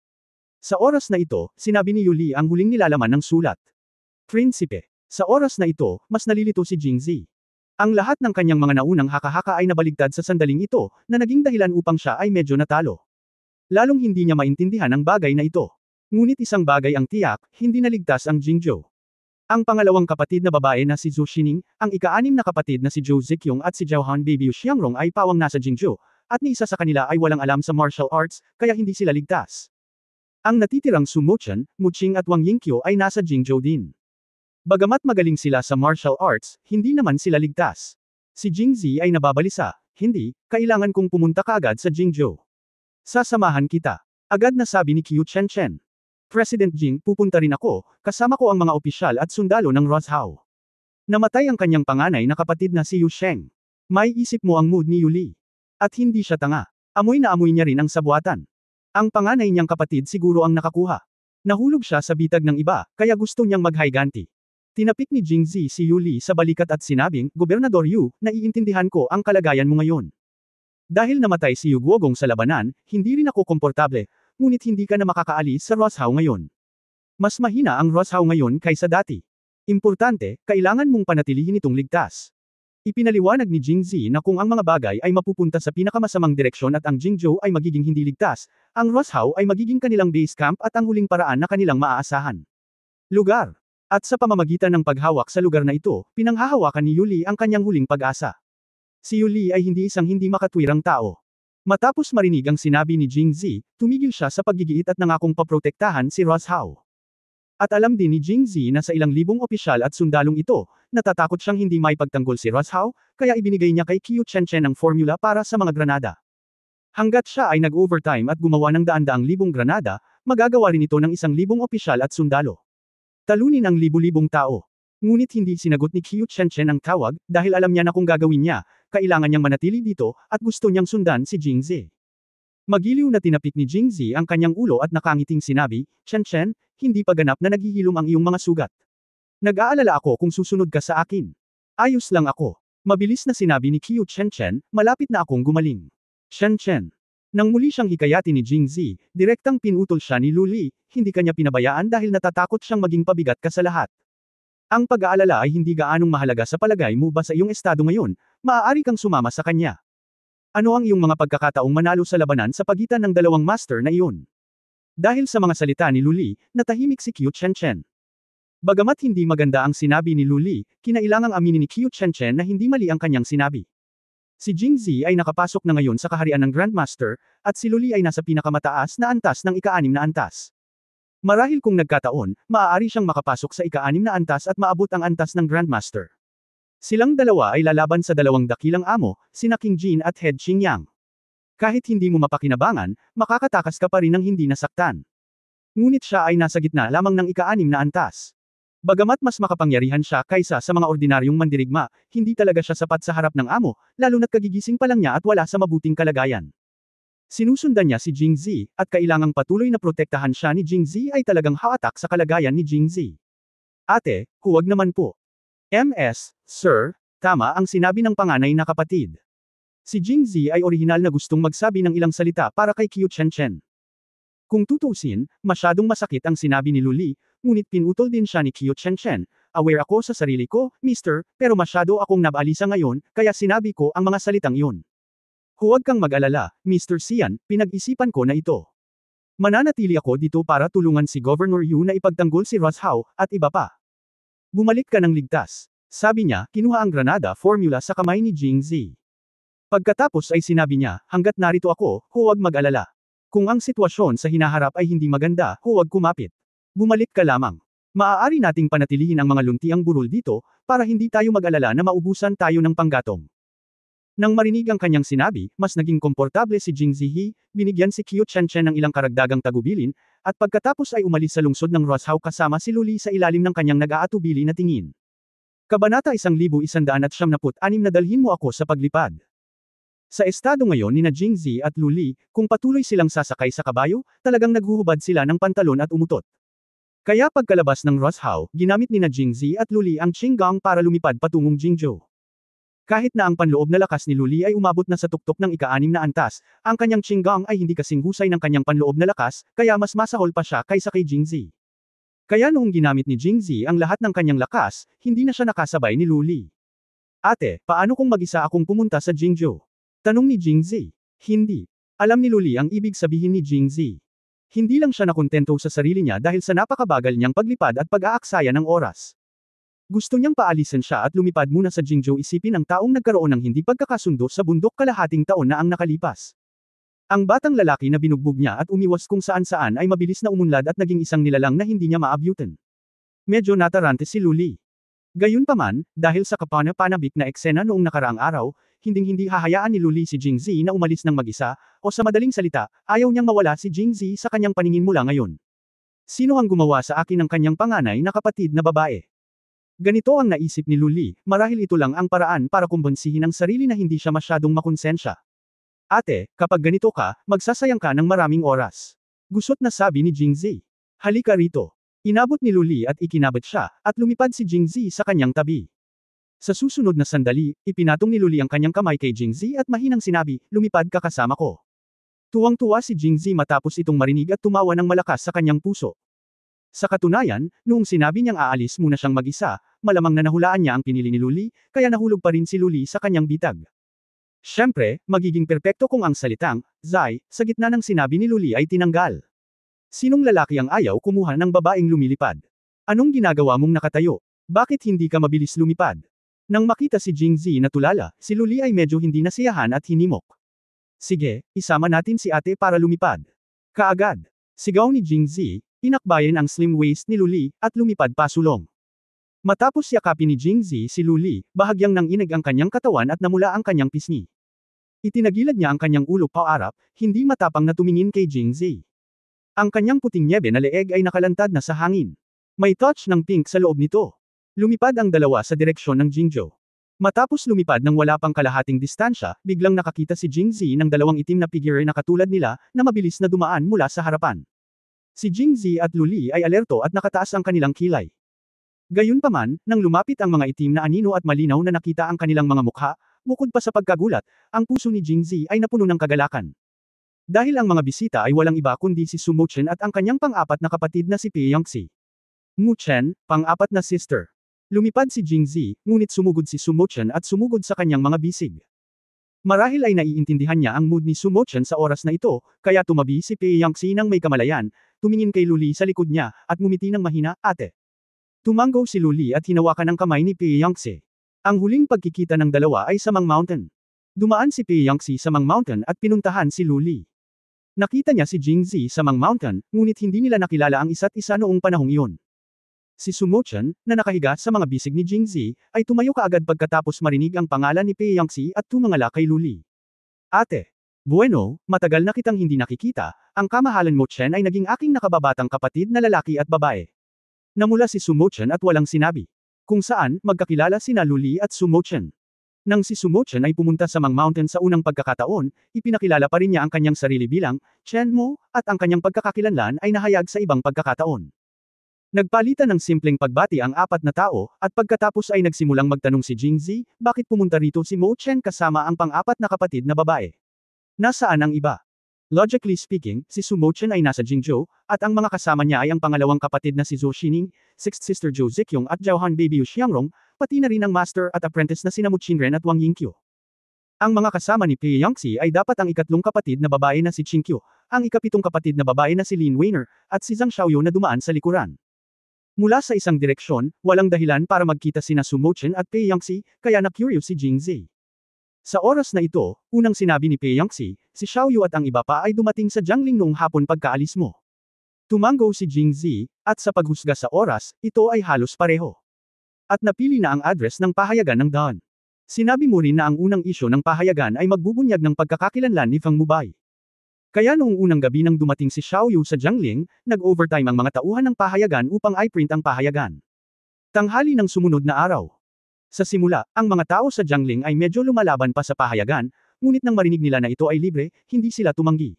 Sa oras na ito, sinabi ni Yuli ang huling nilalaman ng sulat. Prinsipe. Sa oras na ito, mas nalilito si Jing Zi. Ang lahat ng kanyang mga naunang haka-haka ay nabaligtad sa sandaling ito, na naging dahilan upang siya ay medyo natalo. Lalong hindi niya maintindihan ang bagay na ito. Ngunit isang bagay ang tiyak, hindi naligtas ang Jingzhou. Ang pangalawang kapatid na babae na si Zhou Xining, ang ika-6 na kapatid na si Zhou Ziqiong at si Zhao Han Baby Xiangrong ay pawang nasa Jingzhou, at ni isa sa kanila ay walang alam sa martial arts, kaya hindi sila ligtas. Ang natitirang Su Mochen, Muqing at Wang Yingqiu ay nasa Jingzhou din. Bagamat magaling sila sa martial arts, hindi naman sila ligtas. Si Jing Zi ay nababalisa, hindi, kailangan kong pumunta kaagad sa Jingzhou. Sasamahan kita. Agad na sabi ni Qiu Chen. President Jing, pupunta rin ako, kasama ko ang mga opisyal at sundalo ng Roshao. Namatay ang kanyang panganay na kapatid na si Yu Sheng. May isip mo ang mood ni Yuli. At hindi siya tanga. Amoy na amoy niya rin ang sabwatan. Ang panganay niyang kapatid siguro ang nakakuha. Nahulog siya sa bitag ng iba, kaya gusto niyang maghiganti. Tinapik ni Jingzi si Yuli sa balikat at sinabing, Gobernador Yu, naiintindihan ko ang kalagayan mo ngayon. Dahil namatay si Yu Guogong sa labanan, hindi rin ako komportable, ngunit hindi ka na makakaalis sa Rosao ngayon. Mas mahina ang Rosao ngayon kaysa dati. Importante, kailangan mong panatilihin itong ligtas. Ipinaliwanag ni Jingzi na kung ang mga bagay ay mapupunta sa pinakamasamang direksyon at ang Jingzhou ay magiging hindi ligtas, ang Rosao ay magiging kanilang base camp at ang huling paraan na kanilang maaasahan. Lugar. At sa pamamagitan ng paghawak sa lugar na ito, pinanghahawakan ni Yuli ang kanyang huling pag-asa. Si Yuli ay hindi isang hindi makatwirang tao. Matapos marinig ang sinabi ni Jingzi, tumigil siya sa paggigiit at nangakong paprotektahan si Rosao. At alam din ni Jingzi na sa ilang libong opisyal at sundalong ito, natatakot siyang hindi maipagtanggol si Rosao, kaya ibinigay niya kay Qiu Chenchen ang formula para sa mga granada. Hanggat siya ay nag-overtime at gumawa ng daan-daang libong granada, magagawa rin ito ng 1,000 opisyal at sundalo. Talunin ang libu-libong tao. Ngunit hindi sinagot ni Qiu Chenchen ang tawag, dahil alam niya na kung gagawin niya, kailangan niyang manatili dito, at gusto niyang sundan si Jingzi. Magiliw na tinapik ni Jingzi ang kanyang ulo at nakangiting sinabi, Chenchen, hindi pa ganap na naghihilom ang iyong mga sugat. Nag-aalala ako kung susunod ka sa akin. Ayos lang ako. Mabilis na sinabi ni Qiu Chenchen, malapit na akong gumaling. Chenchen. Nang muli siyang hikayatin ni Jingzi, direktang pinutol siya ni Luli, hindi kanya pinabayaan dahil natatakot siyang maging pabigat ka sa lahat. Ang pag-aalala ay hindi gaanong mahalaga sa palagay mo ba sa iyong estado ngayon, maaari kang sumama sa kanya. Ano ang iyong mga pagkakataong manalo sa labanan sa pagitan ng dalawang master na iyon? Dahil sa mga salita ni Luli, natahimik si Qiu Chenchen. Bagamat hindi maganda ang sinabi ni Luli, kinailangang aminin ni Qiu Chenchen na hindi mali ang kanyang sinabi. Si Jingzi ay nakapasok na ngayon sa kaharian ng Grandmaster, at si Luli ay nasa pinakamataas na antas ng ika-6 na antas. Marahil kung nagkataon, maaari siyang makapasok sa ika-6 na antas at maabot ang antas ng Grandmaster. Silang dalawa ay lalaban sa dalawang dakilang amo, sina King Jin at Head Xingyang. Kahit hindi mo mapakinabangan, makakatakas ka pa rin ng hindi nasaktan. Ngunit siya ay nasa gitna lamang ng ika-6 na antas. Bagamat mas makapangyarihan siya kaysa sa mga ordinaryong mandirigma, hindi talaga siya sapat sa harap ng amo, lalo na't kagigising pa lang niya at wala sa mabuting kalagayan. Sinusundan niya si Jingzi, at kailangang patuloy na protektahan siya ni Jingzi ay talagang hawatak sa kalagayan ni Jingzi. Ate, huwag naman po. Sir, tama ang sinabi ng panganay na kapatid. Si Jingzi ay orihinal na gustong magsabi ng ilang salita para kay Qiu Chenchen. Kung tutuusin, masyadong masakit ang sinabi ni Luli, ngunit pinutol din siya ni Qiu Chenchen. Aware ako sa sarili ko, mister, pero masyado akong nabalisa ngayon, kaya sinabi ko ang mga salitang iyon. Huwag kang mag-alala, Mr. Xian, pinag-isipan ko na ito. Mananatili ako dito para tulungan si Governor Yu na ipagtanggol si Rosao, at iba pa. Bumalik ka ng ligtas. Sabi niya, kinuha ang granada formula sa kamay ni Jingzi. Pagkatapos ay sinabi niya, hanggat narito ako, huwag mag-alala. Kung ang sitwasyon sa hinaharap ay hindi maganda, huwag kumapit. Bumalik ka lamang. Maaari nating panatilihin ang mga luntiang burol dito, para hindi tayo mag-alala na maubusan tayo ng panggatong. Nang marinig ang kanyang sinabi, mas naging komportable si Jingzi He, binigyan si Qiu Chenchen ng ilang karagdagang tagubilin, at pagkatapos ay umalis sa lungsod ng Rosao kasama si Luli sa ilalim ng kanyang nag-aatubili na tingin. Kabanata 1196 na dalhin mo ako sa paglipad. Sa estado ngayon ni na Jingzi at Luli, kung patuloy silang sasakay sa kabayo, talagang naghuhubad sila ng pantalon at umutot. Kaya pagkalabas ng Rosao, ginamit ni na Jingzi at Luli ang Qinggang para lumipad patungong Jingzhou. Kahit na ang panloob na lakas ni Luli ay umabot na sa tuktok ng ika-6 na antas, ang kanyang Qinggang ay hindi kasing husay ng kanyang panloob na lakas, kaya mas masahol pa siya kaysa kay Jingzi. Kaya noong ginamit ni Jingzi ang lahat ng kanyang lakas, hindi na siya nakasabay ni Luli. Ate, paano kung mag-isa akong pumunta sa Jingzhou? Tanong ni Jingzi. Hindi. Alam ni Luli ang ibig sabihin ni Jingzi. Hindi lang siya nakontento sa sarili niya dahil sa napakabagal niyang paglipad at pag-aaksaya ng oras. Gusto niyang paalisan siya at lumipad muna sa Jingzhou isipin ang taong nagkaroon ng hindi pagkakasundo sa bundok kalahating taon na ang nakalipas. Ang batang lalaki na binugbog niya at umiwas kung saan-saan ay mabilis na umunlad at naging isang nilalang na hindi niya maabyutan. Medyo natarante si Luli. Gayunpaman, dahil sa kapana-panabik na eksena noong nakaraang araw, hinding-hindi hahayaan ni Luli si Jingzi na umalis ng mag-isa, o sa madaling salita, ayaw niyang mawala si Jingzi sa kanyang paningin mula ngayon. Sino ang gumawa sa akin ng kanyang panganay na kapatid na babae? Ganito ang naisip ni Luli, marahil ito lang ang paraan para kumbonsihin ang sarili na hindi siya masyadong makonsensya. Ate, kapag ganito ka, magsasayang ka ng maraming oras. Gusot na sabi ni Jingzi. Halika rito. Inabot ni Luli at ikinabit siya, at lumipad si Jingzi sa kanyang tabi. Sa susunod na sandali, ipinatong ni Luli ang kanyang kamay kay Jingzi at mahinang sinabi, lumipad ka kasama ko. Tuwang-tuwa si Jingzi matapos itong marinig at tumawa ng malakas sa kanyang puso. Sa katunayan, noong sinabi niyang aalis muna siyang mag-isa, malamang na nahulaan niya ang pinili ni Luli, kaya nahulog pa rin si Luli sa kanyang bitag. Siyempre, magiging perpekto kung ang salitang, Zai, sa gitna ng sinabi ni Luli ay tinanggal. Sinong lalaki ang ayaw kumuha ng babaeng lumilipad? Anong ginagawa mong nakatayo? Bakit hindi ka mabilis lumipad? Nang makita si Jingzi na tulala, si Luli ay medyo hindi nasiyahan at hinimok. Sige, isama natin si ate para lumipad. Kaagad. Sigaw ni Jingzi, inakbayan ang slim waist ni Luli, at lumipad pasulong. Matapos yakapin ni Jingzi si Luli, bahagyang nanginig ang kanyang katawan at namula ang kanyang pisngi. Itinagilad niya ang kanyang ulo paarap, hindi matapang na tumingin kay Jingzi. Ang kanyang puting nyebe na leeg ay nakalantad na sa hangin. May touch ng pink sa loob nito. Lumipad ang dalawa sa direksyon ng Jingzhou. Matapos lumipad ng wala pang kalahating distansya, biglang nakakita si Jingzi ng dalawang itim na figure na katulad nila, na mabilis na dumaan mula sa harapan. Si Jingzi at Luli ay alerto at nakataas ang kanilang kilay. Gayunpaman, nang lumapit ang mga itim na anino at malinaw na nakita ang kanilang mga mukha, bukod pa sa pagkagulat, ang puso ni Jingzi ay napuno ng kagalakan. Dahil ang mga bisita ay walang iba kundi si Su Mochen at ang kanyang pang-apat na kapatid na si Pei Yangxi. Muchen, pang-apat na sister. Lumipad si Jingzi, ngunit sumugod si Su Mochen at sumugod sa kanyang mga bisig. Marahil ay naiintindihan niya ang mood ni Su Mochen sa oras na ito, kaya tumabi si Pei Yangxi nang may kamalayan, tumingin kay Luli sa likod niya, at ngumiti ng mahina, ate. Tumanggaw si Luli at hinawakan ang kamay ni Pei Yangxi. Ang huling pagkikita ng dalawa ay sa Mang Mountain. Dumaan si Pei Yangxi sa Mang Mountain at pinuntahan si Luli. Nakita niya si Jingzi sa Mang Mountain, ngunit hindi nila nakilala ang isa't isa noong panahong iyon. Si Su Mochen, na nakahiga sa mga bisig ni Jingzi, ay tumayo kaagad pagkatapos marinig ang pangalan ni Pei Yangxi at tumangala kay Luli. Ate. Bueno, matagal na kitang hindi nakikita, ang kamahalan mo Chen ay naging aking nakababatang kapatid na lalaki at babae. Namula si Su Mochen at walang sinabi. Kung saan, magkakilala sina Luli at Su Mochen. Nang si Su Mochen ay pumunta sa Mang Mountain sa unang pagkakataon, ipinakilala pa rin niya ang kanyang sarili bilang, Chen Mo, at ang kanyang pagkakakilanlan ay nahayag sa ibang pagkakataon. Nagpalitan ng simpleng pagbati ang apat na tao, at pagkatapos ay nagsimulang magtanong si Jingzi, bakit pumunta rito si Mo Chen kasama ang pang-apat na kapatid na babae? Nasaan ang iba? Logically speaking, si Su Mochen ay nasa Jingzhou, at ang mga kasama niya ay ang pangalawang kapatid na si Zhou Xining, sixth sister Zhou Ziqiong at Zhaohan baby Yu Xiangrong, pati na rin ang master at apprentice na sina Mu Qinren at Wang Yingqiu. Ang mga kasama ni Pei Yangxi ay dapat ang ikatlong kapatid na babae na si Qingqiu, ang ikapitong kapatid na babae na si Lin Weiner, at si Zhang Xiaoyu na dumaan sa likuran. Mula sa isang direksyon, walang dahilan para magkita sina Su Mochen at Pei Yangxi, kaya na-curious si Jingzi. Sa oras na ito, unang sinabi ni Pei Yangxi, si Xiaoyu at ang iba pa ay dumating sa Jiangling noong hapon pagkaalis mo. Tumanggaw si Jingzi, at sa paghusga sa oras, ito ay halos pareho. At napili na ang address ng pahayagan ng Dawn. Sinabi mo rin na ang unang isyo ng pahayagan ay magbubunyag ng pagkakakilanlan ni Fang Mubay. Kaya noong unang gabi nang dumating si Xiaoyu sa Jiangling, nag-overtime ang mga tauhan ng pahayagan upang i-print ang pahayagan. Tanghali ng sumunod na araw. Sa simula, ang mga tao sa Jiangling ay medyo lumalaban pa sa pahayagan, ngunit nang marinig nila na ito ay libre, hindi sila tumanggi.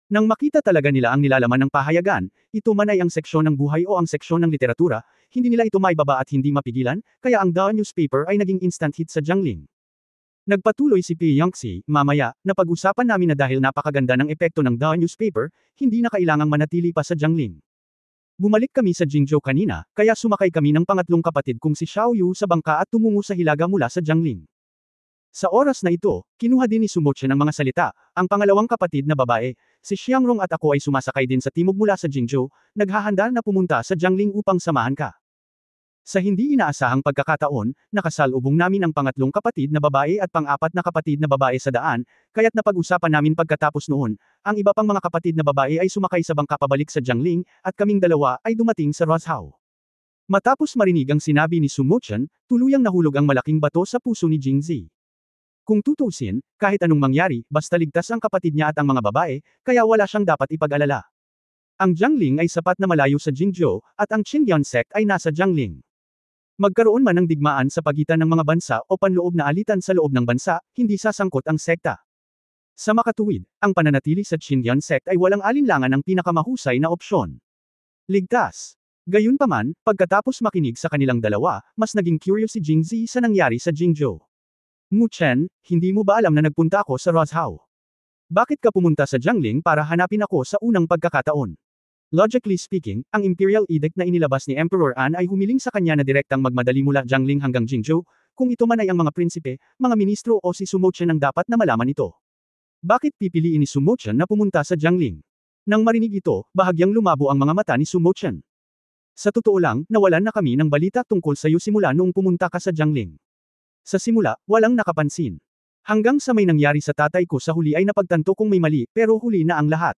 Nang makita talaga nila ang nilalaman ng pahayagan, ito man ay ang seksyon ng buhay o ang seksyon ng literatura, hindi nila ito maibaba at hindi mapigilan, kaya ang Dawn newspaper ay naging instant hit sa Jiangling. Nagpatuloy si Pei Yangxi, mamaya, napag-usapan namin na dahil napakaganda ng epekto ng Dawn newspaper, hindi na kailangang manatili pa sa Jiangling. Bumalik kami sa Jingzhou kanina, kaya sumakay kami ng pangatlong kapatid kong si Xiaoyu sa bangka at tumungo sa hilaga mula sa Jiangling. Sa oras na ito, kinuha din ni Su Mochen ang mga salita, ang pangalawang kapatid na babae, si Xiangrong at ako ay sumasakay din sa timog mula sa Jingzhou, naghahanda na pumunta sa Jiangling upang samahan ka. Sa hindi inaasahang pagkakataon, nakasalubong namin ang pangatlong kapatid na babae at pang-apat na kapatid na babae sa daan, kaya't napag-usapan namin pagkatapos noon, ang iba pang mga kapatid na babae ay sumakay sa bangka pabalik sa Jiangling, at kaming dalawa ay dumating sa Rozhao. Matapos marinig ang sinabi ni Su Mochen, tuluyang nahulog ang malaking bato sa puso ni Jingzi. Kung tutuusin, kahit anong mangyari, basta ligtas ang kapatid niya at ang mga babae, kaya wala siyang dapat ipag-alala. Ang Jiangling ay sapat na malayo sa Jingzhou, at ang Qingyuan sect ay nasa Jiangling. Magkaroon man ng digmaan sa pagitan ng mga bansa o panloob na alitan sa loob ng bansa, hindi sasangkot ang sekta. Sa makatuwid, ang pananatili sa Qingyuan sect ay walang alinlangan ang pinakamahusay na opsyon. Ligtas. Gayunpaman, pagkatapos makinig sa kanilang dalawa, mas naging curious si Jingzi sa nangyari sa Jingzhou. Mu Chen, hindi mo ba alam na nagpunta ako sa Rozhao? Bakit ka pumunta sa Jiangling para hanapin ako sa unang pagkakataon? Logically speaking, ang Imperial Edict na inilabas ni Emperor An ay humiling sa kanya na direktang magmadali mula Jiangling hanggang Jingzhou, kung ito man ay ang mga prinsipe, mga ministro o si Su Chen ang dapat na malaman ito. Bakit pipiliin ni Su Chen na pumunta sa Jiangling? Nang marinig ito, bahagyang lumabo ang mga mata ni Su Chen. Sa totoo lang, nawalan na kami ng balita tungkol sa iyo simula noong pumunta ka sa Jiangling. Sa simula, walang nakapansin. Hanggang sa may nangyari sa tatay ko sa huli ay napagtanto kong may mali, pero huli na ang lahat.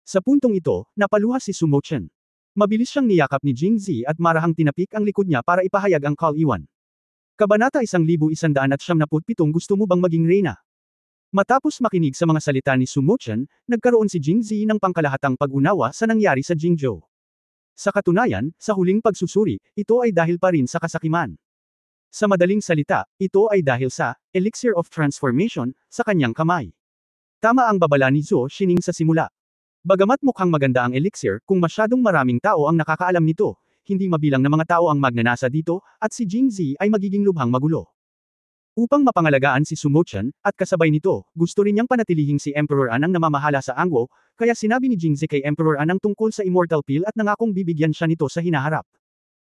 Sa puntong ito, napaluhas si Su Chen. Mabilis siyang niyakap ni Jingzi at marahang tinapik ang likod niya para ipahayag ang Kal-Iwan. Kabanata 1197 Gusto mo bang maging reyna? Matapos makinig sa mga salita ni Su Chen, nagkaroon si Jingzi ng pangkalahatang pag-unawa sa nangyari sa Jingzhou. Sa katunayan, sa huling pagsusuri, ito ay dahil pa rin sa kasakiman. Sa madaling salita, ito ay dahil sa Elixir of Transformation sa kanyang kamay. Tama ang babala ni Zhou Xining sa simula. Bagamat mukhang maganda ang elixir, kung masyadong maraming tao ang nakakaalam nito, hindi mabilang na mga tao ang magnanasa dito, at si Jingzi ay magiging lubhang magulo. Upang mapangalagaan si Su Chen, at kasabay nito, gusto rin niyang panatilihing si Emperor An ang namamahala sa Angwo, kaya sinabi ni Jingzi kay Emperor An ang tungkol sa Immortal Pill at nangakong bibigyan siya nito sa hinaharap.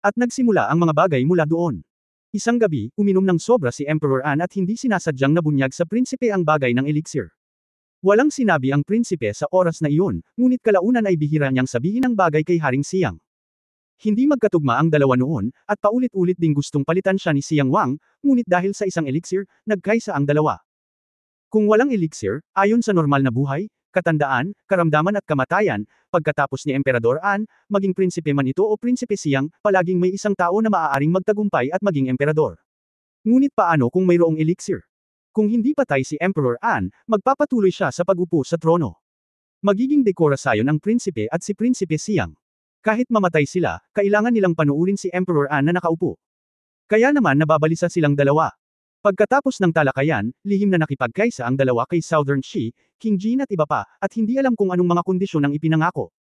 At nagsimula ang mga bagay mula doon. Isang gabi, uminom ng sobra si Emperor An at hindi sinasadyang nabunyag sa prinsipe ang bagay ng elixir. Walang sinabi ang prinsipe sa oras na iyon, ngunit kalaunan ay bihira niyang sabihin ang bagay kay Haring Siang. Hindi magkatugma ang dalawa noon, at paulit-ulit ding gustong palitan siya ni Xiang Wang, ngunit dahil sa isang elixir, nagkaisa ang dalawa. Kung walang elixir, ayon sa normal na buhay, katandaan, karamdaman at kamatayan, pagkatapos ni Emperador An, maging prinsipe man ito o prinsipe Xiang, palaging may isang tao na maaaring magtagumpay at maging emperador. Ngunit paano kung mayroong elixir? Kung hindi patay si Emperor An, magpapatuloy siya sa pag-upo sa trono. Magiging dekorasayon ang prinsipe at si prinsipe Xiang. Kahit mamatay sila, kailangan nilang panuurin si Emperor An na nakaupo. Kaya naman nababalisa silang dalawa. Pagkatapos ng talakayan, lihim na nakipagkaisa ang dalawa kay Southern Shi, King Jin at iba pa, at hindi alam kung anong mga kondisyon ang ipinangako.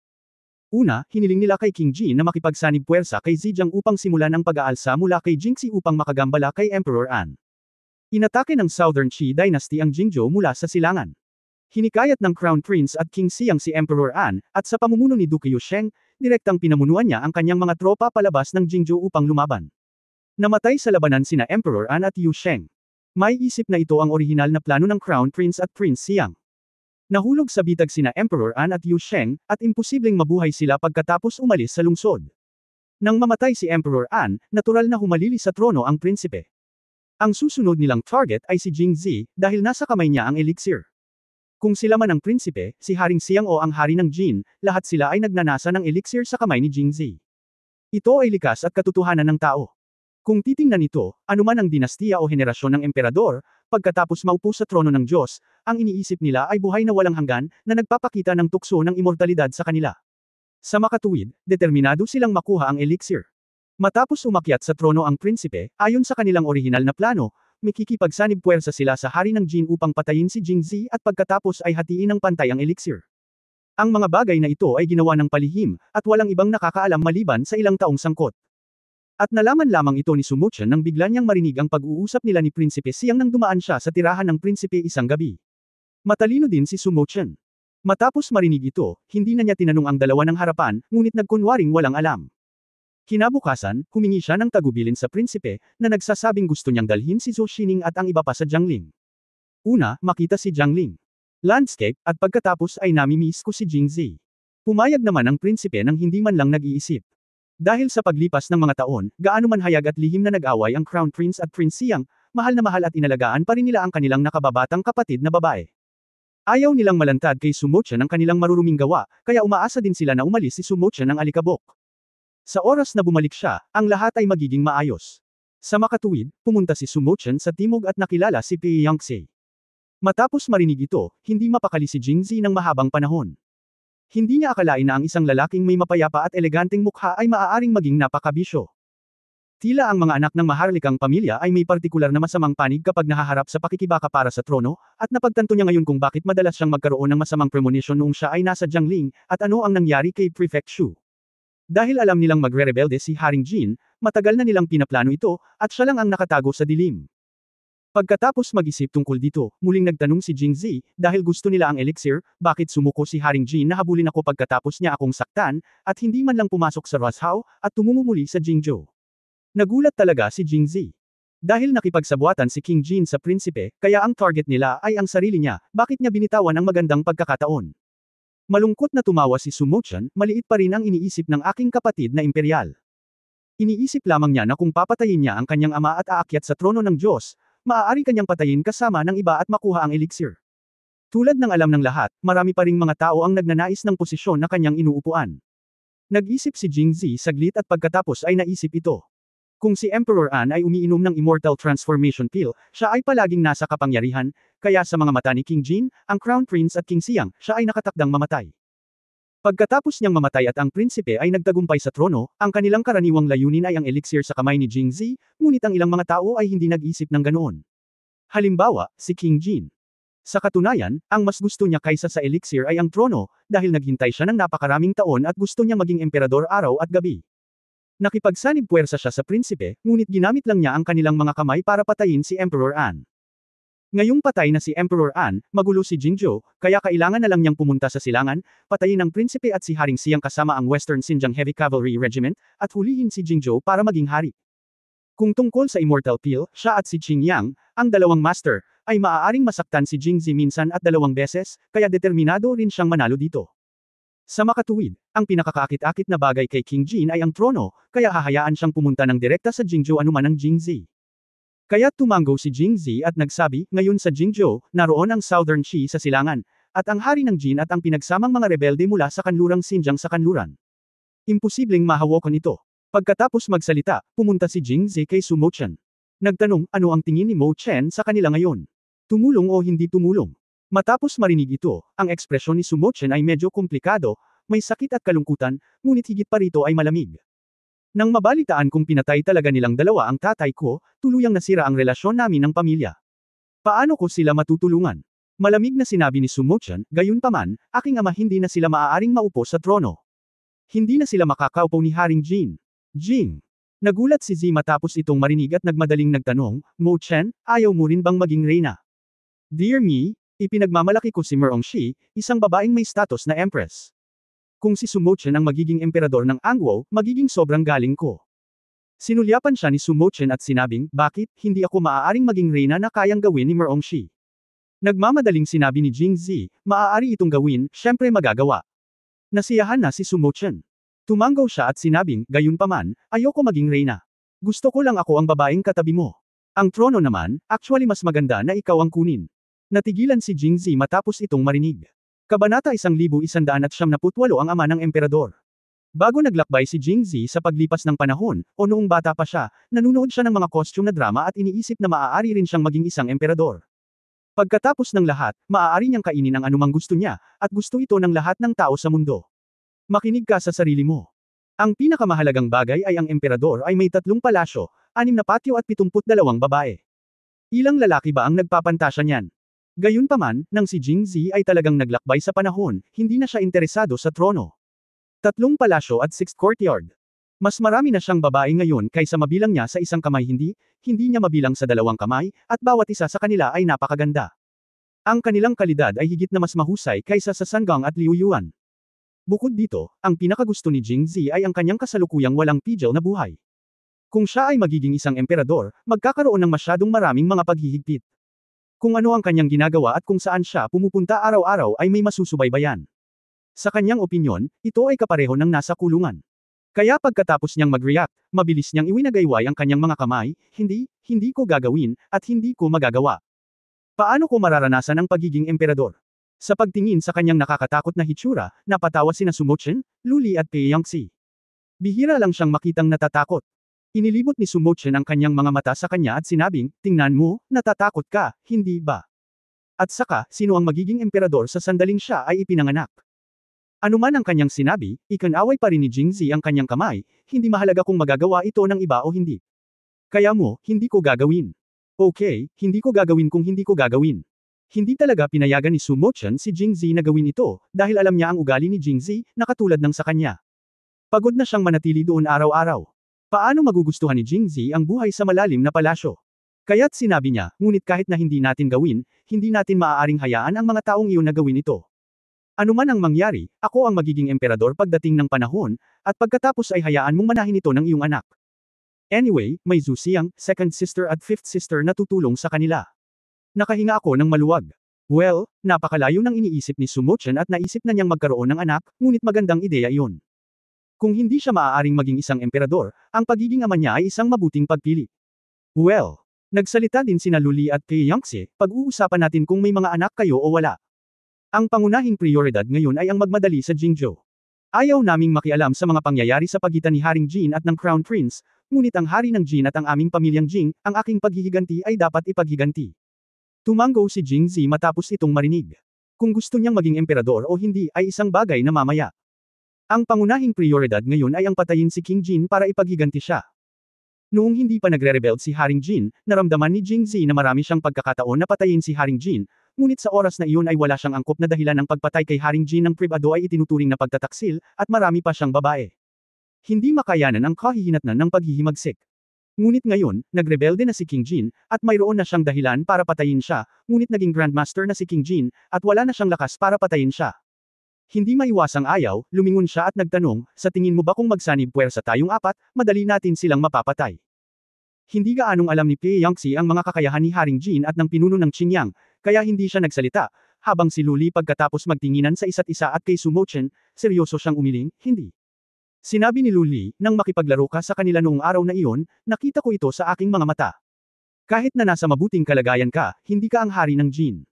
Una, hiniling nila kay King Jin na makipagsanib puwersa kay Zhejiang upang simulan ang pag-aalsa mula kay Jingxi upang makagambala kay Emperor An. Inatake ng Southern Shi Dynasty ang Jingzhou mula sa silangan. Hinikayat ng Crown Prince at King Xiang si Emperor An, at sa pamumuno ni Duke Yusheng, direktang pinamunuan niya ang kanyang mga tropa palabas ng Jingzhou upang lumaban. Namatay sa labanan sina Emperor An at Yusheng. May isip na ito ang orihinal na plano ng Crown Prince at Prince Xiang. Nahulog sa bitag sina Emperor An at Yusheng, at imposibleng mabuhay sila pagkatapos umalis sa lungsod. Nang mamatay si Emperor An, natural na humalili sa trono ang prinsipe. Ang susunod nilang target ay si Jingzi, dahil nasa kamay niya ang elixir. Kung sila man ang prinsipe, si Haring Siang o ang hari ng Jin, lahat sila ay nagnanasa ng elixir sa kamay ni Jingzi. Ito ay likas at katotohanan ng tao. Kung titingnan ito, anuman ang dinastiya o henerasyon ng emperador, pagkatapos maupo sa trono ng Diyos, ang iniisip nila ay buhay na walang hanggan, na nagpapakita ng tukso ng immortalidad sa kanila. Sa makatuwid, determinado silang makuha ang elixir. Matapos umakyat sa trono ang prinsipe, ayon sa kanilang orihinal na plano, makikipagsanib puwersa sila sa hari ng Jin upang patayin si Jingzi at pagkatapos ay hatiin ng pantay ang elixir. Ang mga bagay na ito ay ginawa ng palihim, at walang ibang nakakaalam maliban sa ilang taong sangkot. At nalaman lamang ito ni Su Chen nang bigla niyang marinig ang pag-uusap nila ni Prinsipe Xiang nang dumaan siya sa tirahan ng prinsipe isang gabi. Matalino din si Su Chen. Matapos marinig ito, hindi na niya tinanong ang dalawa ng harapan, ngunit nagkunwaring walang alam. Kinabukasan, humingi siya ng tagubilin sa prinsipe, na nagsasabing gusto niyang dalhin si Zhou Xining at ang iba pa sa Jiangling. Una, makita si Jiangling. Landscape, at pagkatapos ay namimiss ko si Jingzi. Pumayag naman ang prinsipe nang hindi man lang nag-iisip. Dahil sa paglipas ng mga taon, gaano man hayag at lihim na nag-away ang Crown Prince at Prince Xiang, mahal na mahal at inalagaan pa rin nila ang kanilang nakababatang kapatid na babae. Ayaw nilang malantad kay Su Chen ang kanilang maruruming gawa, kaya umaasa din sila na umalis si Su Chen ng alikabok. Sa oras na bumalik siya, ang lahat ay magiging maayos. Sa makatuwid, pumunta si Su Chen sa timog at nakilala si Pei Yangtze. Matapos marinig ito, hindi mapakali si Jingzi ng mahabang panahon. Hindi niya akalain na ang isang lalaking may mapayapa at eleganteng mukha ay maaaring maging napakabisyo. Tila ang mga anak ng maharlikang pamilya ay may partikular na masamang panig kapag nahaharap sa pakikibaka para sa trono, at napagtanto niya ngayon kung bakit madalas siyang magkaroon ng masamang premonition noong siya ay nasa Jiangling, at ano ang nangyari kay Prefect Shu. Dahil alam nilang magre-rebelde si Haring Jin, matagal na nilang pinaplano ito, at siya lang ang nakatago sa dilim. Pagkatapos mag-isip tungkol dito, muling nagtanong si Jingzi, dahil gusto nila ang elixir, bakit sumuko si Haring Jin na habulin ako pagkatapos niya akong saktan, at hindi man lang pumasok sa Rushao, at tumungo muli sa Jingzhou. Nagulat talaga si Jingzi. Dahil nakipagsabuatan si King Jin sa prinsipe, kaya ang target nila ay ang sarili niya, bakit niya binitawan ang magandang pagkakataon? Malungkot na tumawa si Sumochan, maliit pa rin ang iniisip ng aking kapatid na imperial. Iniisip lamang niya na kung papatayin niya ang kanyang ama at aakyat sa trono ng Diyos, maaari kanyang patayin kasama ng iba at makuha ang elixir. Tulad ng alam ng lahat, marami pa ring mga tao ang nagnanais ng posisyon na kanyang inuupuan. Nag-isip si Jingzi saglit at pagkatapos ay naisip ito. Kung si Emperor An ay umiinom ng Immortal Transformation Pill, siya ay palaging nasa kapangyarihan, kaya sa mga mata ni King Jin, ang Crown Prince at King Siang, siya ay nakatakdang mamatay. Pagkatapos niyang mamatay at ang prinsipe ay nagtagumpay sa trono, ang kanilang karaniwang layunin ay ang elixir sa kamay ni Jingzi, ngunit ang ilang mga tao ay hindi nag-isip ng ganoon. Halimbawa, si King Jin. Sa katunayan, ang mas gusto niya kaysa sa elixir ay ang trono, dahil naghintay siya ng napakaraming taon at gusto niya maging emperador araw at gabi. Nakipagsanib puwersa siya sa prinsipe, ngunit ginamit lang niya ang kanilang mga kamay para patayin si Emperor An. Ngayong patay na si Emperor An, magulo si Jingzhou, kaya kailangan na lang niyang pumunta sa silangan, patayin ang prinsipe at si Haring Siang kasama ang Western Xinjiang Heavy Cavalry Regiment, at hulihin si Jingzhou para maging hari. Kung tungkol sa Immortal Pill, siya at si Qing Yang, ang dalawang master, ay maaaring masaktan si Jingzi minsan at 2 beses, kaya determinado rin siyang manalo dito. Sa makatuwid, ang pinakakaakit-akit na bagay kay King Jin ay ang trono, kaya hahayaan siyang pumunta ng direkta sa Jingzhou anuman ang Jingzi. Kaya tumango si Jingzi at nagsabi, ngayon sa Jingzhou, naroon ang Southern Qi sa silangan, at ang hari ng Jin at ang pinagsamang mga rebelde mula sa kanlurang Xinjiang sa kanluran. Imposibleng mahawakan ito. Pagkatapos magsalita, pumunta si Jingzi kay Su Mochen. Nagtanong, ano ang tingin ni Mo Chen sa kanila ngayon? Tumulong o hindi tumulong? Matapos marinig ito, ang ekspresyon ni Su Mochen ay medyo komplikado, may sakit at kalungkutan, ngunit higit pa rito ay malamig. Nang mabalitaan kung pinatay talaga nilang dalawa ang tatay ko, tuluyang nasira ang relasyon namin ng pamilya. Paano ko sila matutulungan? Malamig na sinabi ni Su Mochen, gayunpaman, aking ama hindi na sila maaaring maupo sa trono. Hindi na sila makakaupo ni Haring Jin. Jing. Nagulat si Zi matapos itong marinig at nagmadaling nagtanong, Mo Chen, ayaw mo rin bang maging reyna? Dear me, ipinagmamalaki ko si Merongshi, isang babaeng may status na empress. Kung si Su Mochen ang magiging emperador ng Angwo, magiging sobrang galing ko. Sinulyapan siya ni Su Mochen at sinabing, bakit, hindi ako maaaring maging reyna na kayang gawin ni Merongshi? Nagmamadaling sinabi ni Jingzi, maaari itong gawin, syempre magagawa. Nasiyahan na si Su Mochen. Tumanggaw siya at sinabing, gayunpaman, ayoko maging reyna. Gusto ko lang ako ang babaeng katabi mo. Ang trono naman, actually mas maganda na ikaw ang kunin. Natigilan si Jingzi matapos itong marinig. Kabanata 1178 ang ama ng emperador. Bago naglakbay si Jingzi sa paglipas ng panahon, o noong bata pa siya, nanunood siya ng mga costume na drama at iniisip na maaari rin siyang maging isang emperador. Pagkatapos ng lahat, maaari niyang kainin ang anumang gusto niya, at gusto ito ng lahat ng tao sa mundo. Makinig ka sa sarili mo. Ang pinakamahalagang bagay ay ang emperador ay may 3 palasyo, 6 na patio at 72 babae. Ilang lalaki ba ang nagpapantasya niyan? Gayunpaman, nang si Jingzi ay talagang naglakbay sa panahon, hindi na siya interesado sa trono. 3 palasyo at 6 courtyard. Mas marami na siyang babae ngayon kaysa mabilang niya sa isang kamay hindi niya mabilang sa 2 kamay, at bawat isa sa kanila ay napakaganda. Ang kanilang kalidad ay higit na mas mahusay kaysa sa Sangang at Liu Yuan. Bukod dito, ang pinakagusto ni Jingzi ay ang kanyang kasalukuyang walang pigil na buhay. Kung siya ay magiging isang emperador, magkakaroon ng masyadong maraming mga paghihigpit. Kung ano ang kanyang ginagawa at kung saan siya pumupunta araw-araw ay may masusubaybayan. Sa kanyang opinyon, ito ay kapareho ng nasa kulungan. Kaya pagkatapos niyang mag-react, mabilis niyang iwinagayway ang kanyang mga kamay, hindi ko gagawin, at hindi ko magagawa. Paano ko mararanasan ang pagiging emperador? Sa pagtingin sa kanyang nakakatakot na hitsura, napatawa sina Su Mochen, Luli at Pei Yangxi. Bihira lang siyang makitang natatakot. Inilibot ni Su Mochen ang kanyang mga mata sa kanya at sinabing, tingnan mo, natatakot ka, hindi ba? At saka, sino ang magiging emperador sa sandaling siya ay ipinanganak? Anuman ang kanyang sinabi, ikinaway pa rin ni Jingzi ang kanyang kamay, hindi mahalaga kung magagawa ito ng iba o hindi. Kaya mo, hindi ko gagawin. Okay, hindi ko gagawin kung hindi ko gagawin. Hindi talaga pinayagan ni Su Mochen si Jingzi na gawin ito, dahil alam niya ang ugali ni Jingzi, na katulad ng sa kanya. Pagod na siyang manatili doon araw-araw. Paano magugustuhan ni Jingzi ang buhay sa malalim na palasyo? Kaya't sinabi niya, ngunit kahit na hindi natin gawin, hindi natin maaaring hayaan ang mga taong iyon na gawin ito. Ano man ang mangyari, ako ang magiging emperador pagdating ng panahon, at pagkatapos ay hayaan mong manahin ito ng iyong anak. Anyway, may Zhu Xiang, second sister at fifth sister na tutulong sa kanila. Nakahinga ako ng maluwag. Well, napakalayo ng iniisip ni Su Mochen at naisip na niyang magkaroon ng anak, ngunit magandang ideya iyon. Kung hindi siya maaaring maging isang emperador, ang pagiging ama niya ay isang mabuting pagpili. Well, nagsalita din sina Luli at Pei Yangtze, pag-uusapan natin kung may mga anak kayo o wala. Ang pangunahing prioridad ngayon ay ang magmadali sa Jingzhou. Ayaw naming makialam sa mga pangyayari sa pagitan ni Haring Jin at ng Crown Prince, ngunit ang hari ng Jin at ang aming pamilyang Jing, ang aking paghihiganti ay dapat ipaghiganti. Tumango si Jingzi matapos itong marinig. Kung gusto niyang maging emperador o hindi ay isang bagay na mamaya. Ang pangunahing prioridad ngayon ay ang patayin si King Jin para ipaghiganti siya. Noong hindi pa nagre-rebel si Haring Jin, naramdaman ni Jingzi na marami siyang pagkakataon na patayin si Haring Jin, ngunit sa oras na iyon ay wala siyang angkop na dahilan ng pagpatay kay Haring Jin ng pribado ay itinuturing na pagtataksil, at marami pa siyang babae. Hindi makayanan ang kahihinatnan ng paghihimagsik. Ngunit ngayon, nagrebelde na si King Jin, at mayroon na siyang dahilan para patayin siya, ngunit naging Grandmaster na si King Jin, at wala na siyang lakas para patayin siya. Hindi maiwasang ayaw, lumingon siya at nagtanong, sa tingin mo ba kung magsanib puwersa tayong apat, madali natin silang mapapatay. Hindi gaanong alam ni Pei Yangtze ang mga kakayahan ni Haring Jin at ng pinuno ng Qingyang, kaya hindi siya nagsalita, habang si Luli pagkatapos magtinginan sa isa't isa at kay Su Mochen, seryoso siyang umiling, hindi. Sinabi ni Luli, nang makipaglaro ka sa kanila noong araw na iyon, nakita ko ito sa aking mga mata. Kahit na nasa mabuting kalagayan ka, hindi ka ang hari ng Jin.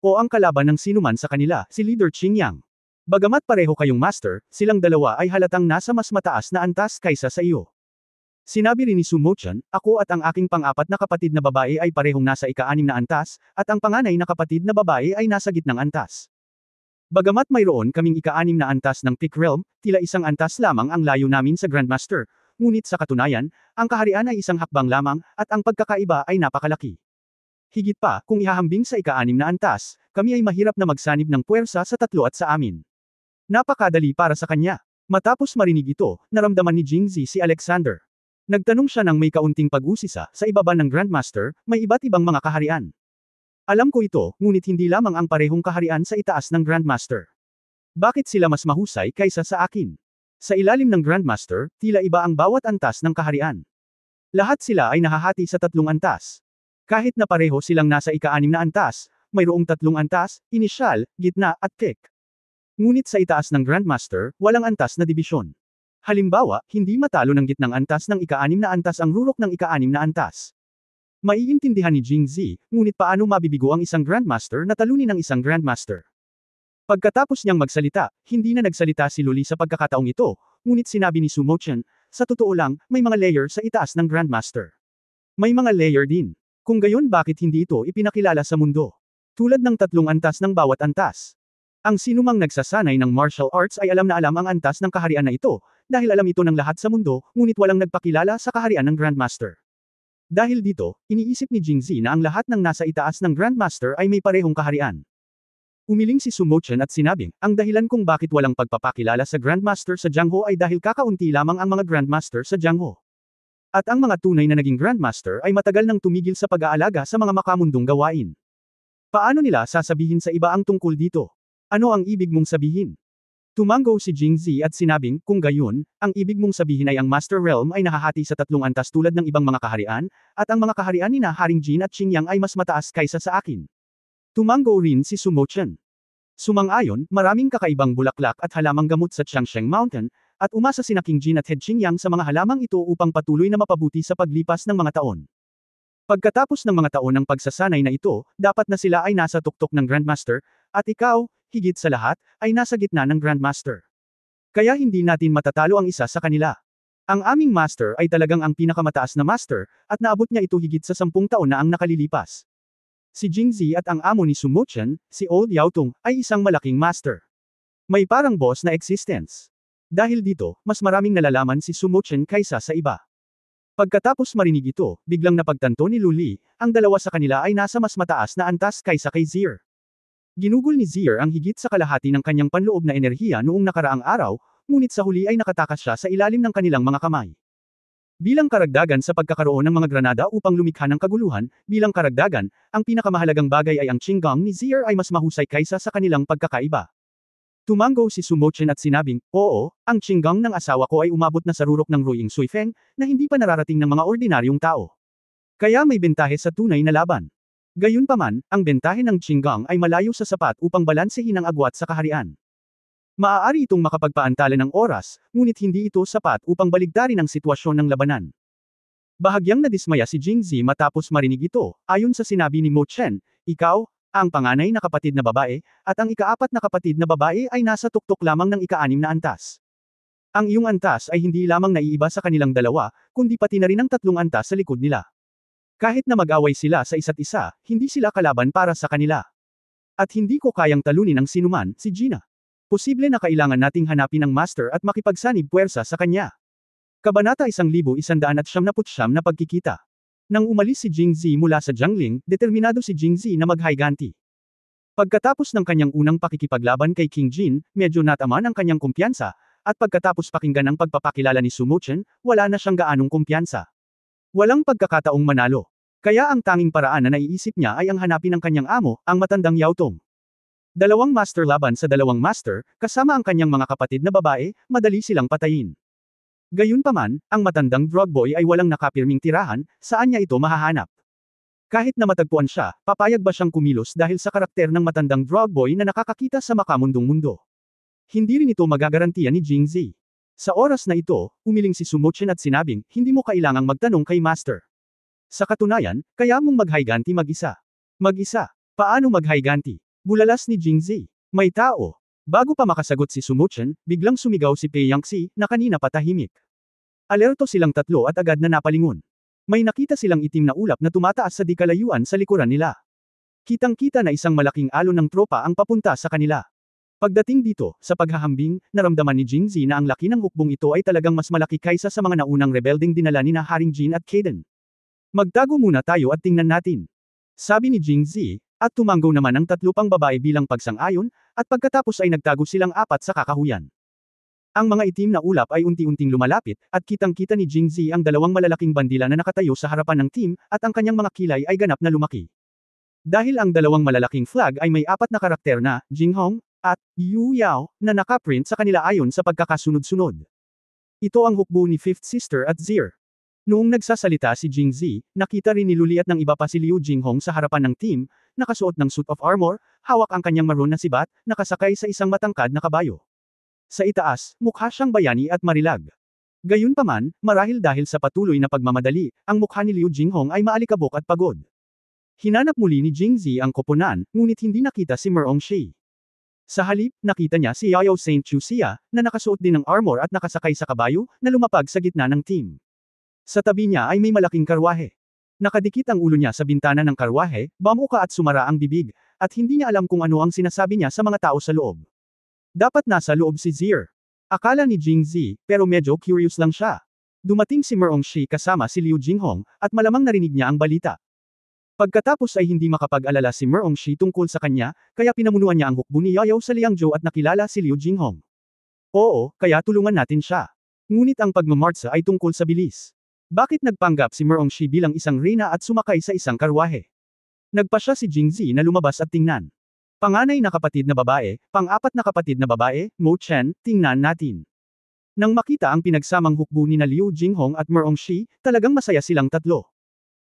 O ang kalaban ng sinuman sa kanila, si Leader Qingyang. Bagamat pareho kayong master, silang dalawa ay halatang nasa mas mataas na antas kaysa sa iyo. Sinabi rin ni Su Mochen, ako at ang aking pang-apat na kapatid na babae ay parehong nasa ika-6 na antas, at ang panganay na kapatid na babae ay nasa gitnang antas. Bagamat mayroon kaming ika-6 na antas ng Peak Realm, tila isang antas lamang ang layo namin sa Grandmaster, ngunit sa katunayan, ang kaharian ay isang hakbang lamang, at ang pagkakaiba ay napakalaki. Higit pa, kung ihahambing sa ika-6 na antas, kami ay mahirap na magsanib ng puwersa sa tatlo at sa amin. Napakadali para sa kanya. Matapos marinig ito, naramdaman ni Jingzi si Alexander. Nagtanong siya ng may kaunting pag-usisa, sa ibaba ng Grandmaster, may iba't ibang mga kaharian. Alam ko ito, ngunit hindi lamang ang parehong kaharian sa itaas ng Grandmaster. Bakit sila mas mahusay kaysa sa akin? Sa ilalim ng Grandmaster, tila iba ang bawat antas ng kaharian. Lahat sila ay nahahati sa 3 antas. Kahit na pareho silang nasa ika-6 na antas, mayroong 3 antas, inisyal, gitna, at peak. Ngunit sa itaas ng Grandmaster, walang antas na dibisyon. Halimbawa, hindi matalo ng gitnang antas ng ika-6 na antas ang rurok ng ika-6 na antas. Maiintindihan ni Jingzi, ngunit paano mabibigo ang isang Grandmaster na talunin ng isang Grandmaster? Pagkatapos niyang magsalita, hindi na nagsalita si Luli sa pagkakataong ito, ngunit sinabi ni Su Mochen, sa totoo lang, may mga layer sa itaas ng Grandmaster. May mga layer din. Kung gayon bakit hindi ito ipinakilala sa mundo? Tulad ng 3 antas ng bawat antas. Ang sinumang nagsasanay ng martial arts ay alam na alam ang antas ng kaharian na ito, dahil alam ito ng lahat sa mundo, ngunit walang nagpakilala sa kaharian ng Grandmaster. Dahil dito, iniisip ni Jingzi na ang lahat ng nasa itaas ng Grandmaster ay may parehong kaharian. Umiling si Su Mochen at sinabing, ang dahilan kung bakit walang pagpapakilala sa Grandmaster sa Jiangho ay dahil kakaunti lamang ang mga Grandmaster sa Jiangho. At ang mga tunay na naging Grandmaster ay matagal nang tumigil sa pag-aalaga sa mga makamundong gawain. Paano nila sasabihin sa iba ang tungkol dito? Ano ang ibig mong sabihin? Tumango si Jingzi at sinabing, kung gayon, ang ibig mong sabihin ay ang Master Realm ay nahahati sa 3 antas tulad ng ibang mga kaharian, at ang mga kaharian ni Haring Jin at Qingyang ay mas mataas kaysa sa akin. Tumango rin si Su Mochen. Sumang-ayon, maraming kakaibang bulaklak at halamang gamot sa Changsheng Mountain, at umasa sina King Jin at Head Qingyang sa mga halamang ito upang patuloy na mapabuti sa paglipas ng mga taon. Pagkatapos ng mga taon ng pagsasanay na ito, dapat na sila ay nasa tuktok ng Grandmaster, at ikaw, higit sa lahat, ay nasa gitna ng Grandmaster. Kaya hindi natin matatalo ang isa sa kanila. Ang aming Master ay talagang ang pinakamataas na Master, at naabot niya ito higit sa 10 taon na ang nakalilipas. Si Jingzi at ang amo ni Su Mochen, si Old Yaotung, ay isang malaking Master. May parang boss na existence. Dahil dito, mas maraming nalalaman si Su Mochen kaysa sa iba. Pagkatapos marinig ito, biglang napagtanto ni Luli, ang dalawa sa kanila ay nasa mas mataas na antas kaysa kay Zier. Ginugol ni Zier ang higit sa kalahati ng kanyang panloob na enerhiya noong nakaraang araw, ngunit sa huli ay nakatakas siya sa ilalim ng kanilang mga kamay. Bilang karagdagan sa pagkakaroon ng mga granada upang lumikha ng kaguluhan, bilang karagdagan, ang pinakamahalagang bagay ay ang Qinggong ni Zier ay mas mahusay kaysa sa kanilang pagkakaiba. Tumango si Sumochen at sinabing, oo, ang Qinggong ng asawa ko ay umabot na sa rurok ng Ruiying Suifeng, na hindi pa nararating ng mga ordinaryong tao. Kaya may bentahe sa tunay na laban. Gayunpaman, ang bentahe ng Qinggong ay malayo sa sapat upang balansehin ang agwat sa kaharian. Maaari itong makapagpaantala ng oras, ngunit hindi ito sapat upang baligtarin ang sitwasyon ng labanan. Bahagyang nadismaya si Jingzi matapos marinig ito, ayon sa sinabi ni Mo Chen, ikaw, ang panganay na kapatid na babae, at ang ikaapat na kapatid na babae ay nasa tuktok lamang ng ika-6 na antas. Ang iyong antas ay hindi lamang naiiba sa kanilang dalawa, kundi pati na rin ang 3 antas sa likod nila. Kahit na mag-away sila sa isa't isa, hindi sila kalaban para sa kanila. At hindi ko kayang talunin ang sinuman, si Gina. Posible na kailangan nating hanapin ang master at makipagsanib puwersa sa kanya. Kabanata 1179 na pagkikita. Nang umalis si Jingzi mula sa Jiangling, determinado si Jingzi na mag-higanti. Pagkatapos ng kanyang unang pakikipaglaban kay King Jin, medyo nataman ang kanyang kumpiyansa, at pagkatapos pakinggan ang pagpapakilala ni Sumochen, wala na siyang gaanong kumpiyansa. Walang pagkakataong manalo. Kaya ang tanging paraan na naiisip niya ay ang hanapin ng kanyang amo, ang matandang Yao Tong. 2 master laban sa 2 master, kasama ang kanyang mga kapatid na babae, madali silang patayin. Gayunpaman, ang matandang drug boy ay walang nakapirming tirahan, saan niya ito mahahanap? Kahit na matagpuan siya, papayag ba siyang kumilos dahil sa karakter ng matandang drug boy na nakakakita sa makamundong mundo? Hindi rin ito magagarantiya ni Jingzi. Sa oras na ito, umiling si Sumochen at sinabing, hindi mo kailangang magtanong kay master. Sa katunayan, kaya mong mag-higanti mag-isa. Mag-isa. Paano mag-higanti? Bulalas ni Jingzi. May tao. Bago pa makasagot si Sumochen, biglang sumigaw si Pei Yangxi, na kanina patahimik. Alerto silang tatlo at agad na napalingon. May nakita silang itim na ulap na tumataas sa di kalayuan sa likuran nila. Kitang-kita na isang malaking alon ng tropa ang papunta sa kanila. Pagdating dito, sa paghahambing, naramdaman ni Jingzi na ang laki ng hukbong ito ay talagang mas malaki kaysa sa mga naunang rebelding dinala ni na Haring Jin at Kaden. Magtago muna tayo at tingnan natin. Sabi ni Jingzi, at tumanggo naman ang 3 pang babae bilang pagsang-ayon, at pagkatapos ay nagtago silang 4 sa kakahuyan. Ang mga itim na ulap ay unti-unting lumalapit, at kitang-kita ni Jingzi ang 2 malalaking bandila na nakatayo sa harapan ng team, at ang kanyang mga kilay ay ganap na lumaki. Dahil ang 2 malalaking flag ay may 4 na karakter na, Jinghong, at Yu Yao, na nakaprint sa kanila ayon sa pagkakasunod-sunod. Ito ang hukbo ni Fifth Sister at Zier. Noong nagsasalita si Jingzi, nakita rin ni Luli at ng iba pa si Liu Jinghong sa harapan ng team, nakasuot ng suit of armor, hawak ang kanyang maroon na sibat, nakasakay sa isang matangkad na kabayo. Sa itaas, mukha siyang bayani at marilag. Gayunpaman, marahil dahil sa patuloy na pagmamadali, ang mukha ni Liu Jinghong ay maalikabok at pagod. Hinanap muli ni Jingzi ang koponan, ngunit hindi nakita si Merong Shi. Sa halip, nakita niya si Yao Saint Chuxia, na nakasuot din ng armor at nakasakay sa kabayo, na lumapag sa gitna ng team. Sa tabi niya ay may malaking karwahe. Nakadikit ang ulo niya sa bintana ng karwahe, bamuka at sumara ang bibig, at hindi niya alam kung ano ang sinasabi niya sa mga tao sa loob. Dapat nasa loob si Zier. Akala ni Jingzi, pero medyo curious lang siya. Dumating si Merong Shi kasama si Liu Jinghong, at malamang narinig niya ang balita. Pagkatapos ay hindi makapag-alala si Merong Shi tungkol sa kanya, kaya pinamunuan niya ang hukbo ni Yao sa Liangzhou at nakilala si Liu Jinghong. Oo, kaya tulungan natin siya. Ngunit ang pagmamartsa ay tungkol sa bilis. Bakit nagpanggap si Merong Shi bilang isang reyna at sumakay sa isang karwahe? Nagpa siya si Jingzi na lumabas at tingnan. Panganay na kapatid na babae, pang-4 na kapatid na babae, Mo Chen, tingnan natin. Nang makita ang pinagsamang hukbo ni na Liu Jinghong at Merong Shi, talagang masaya silang tatlo.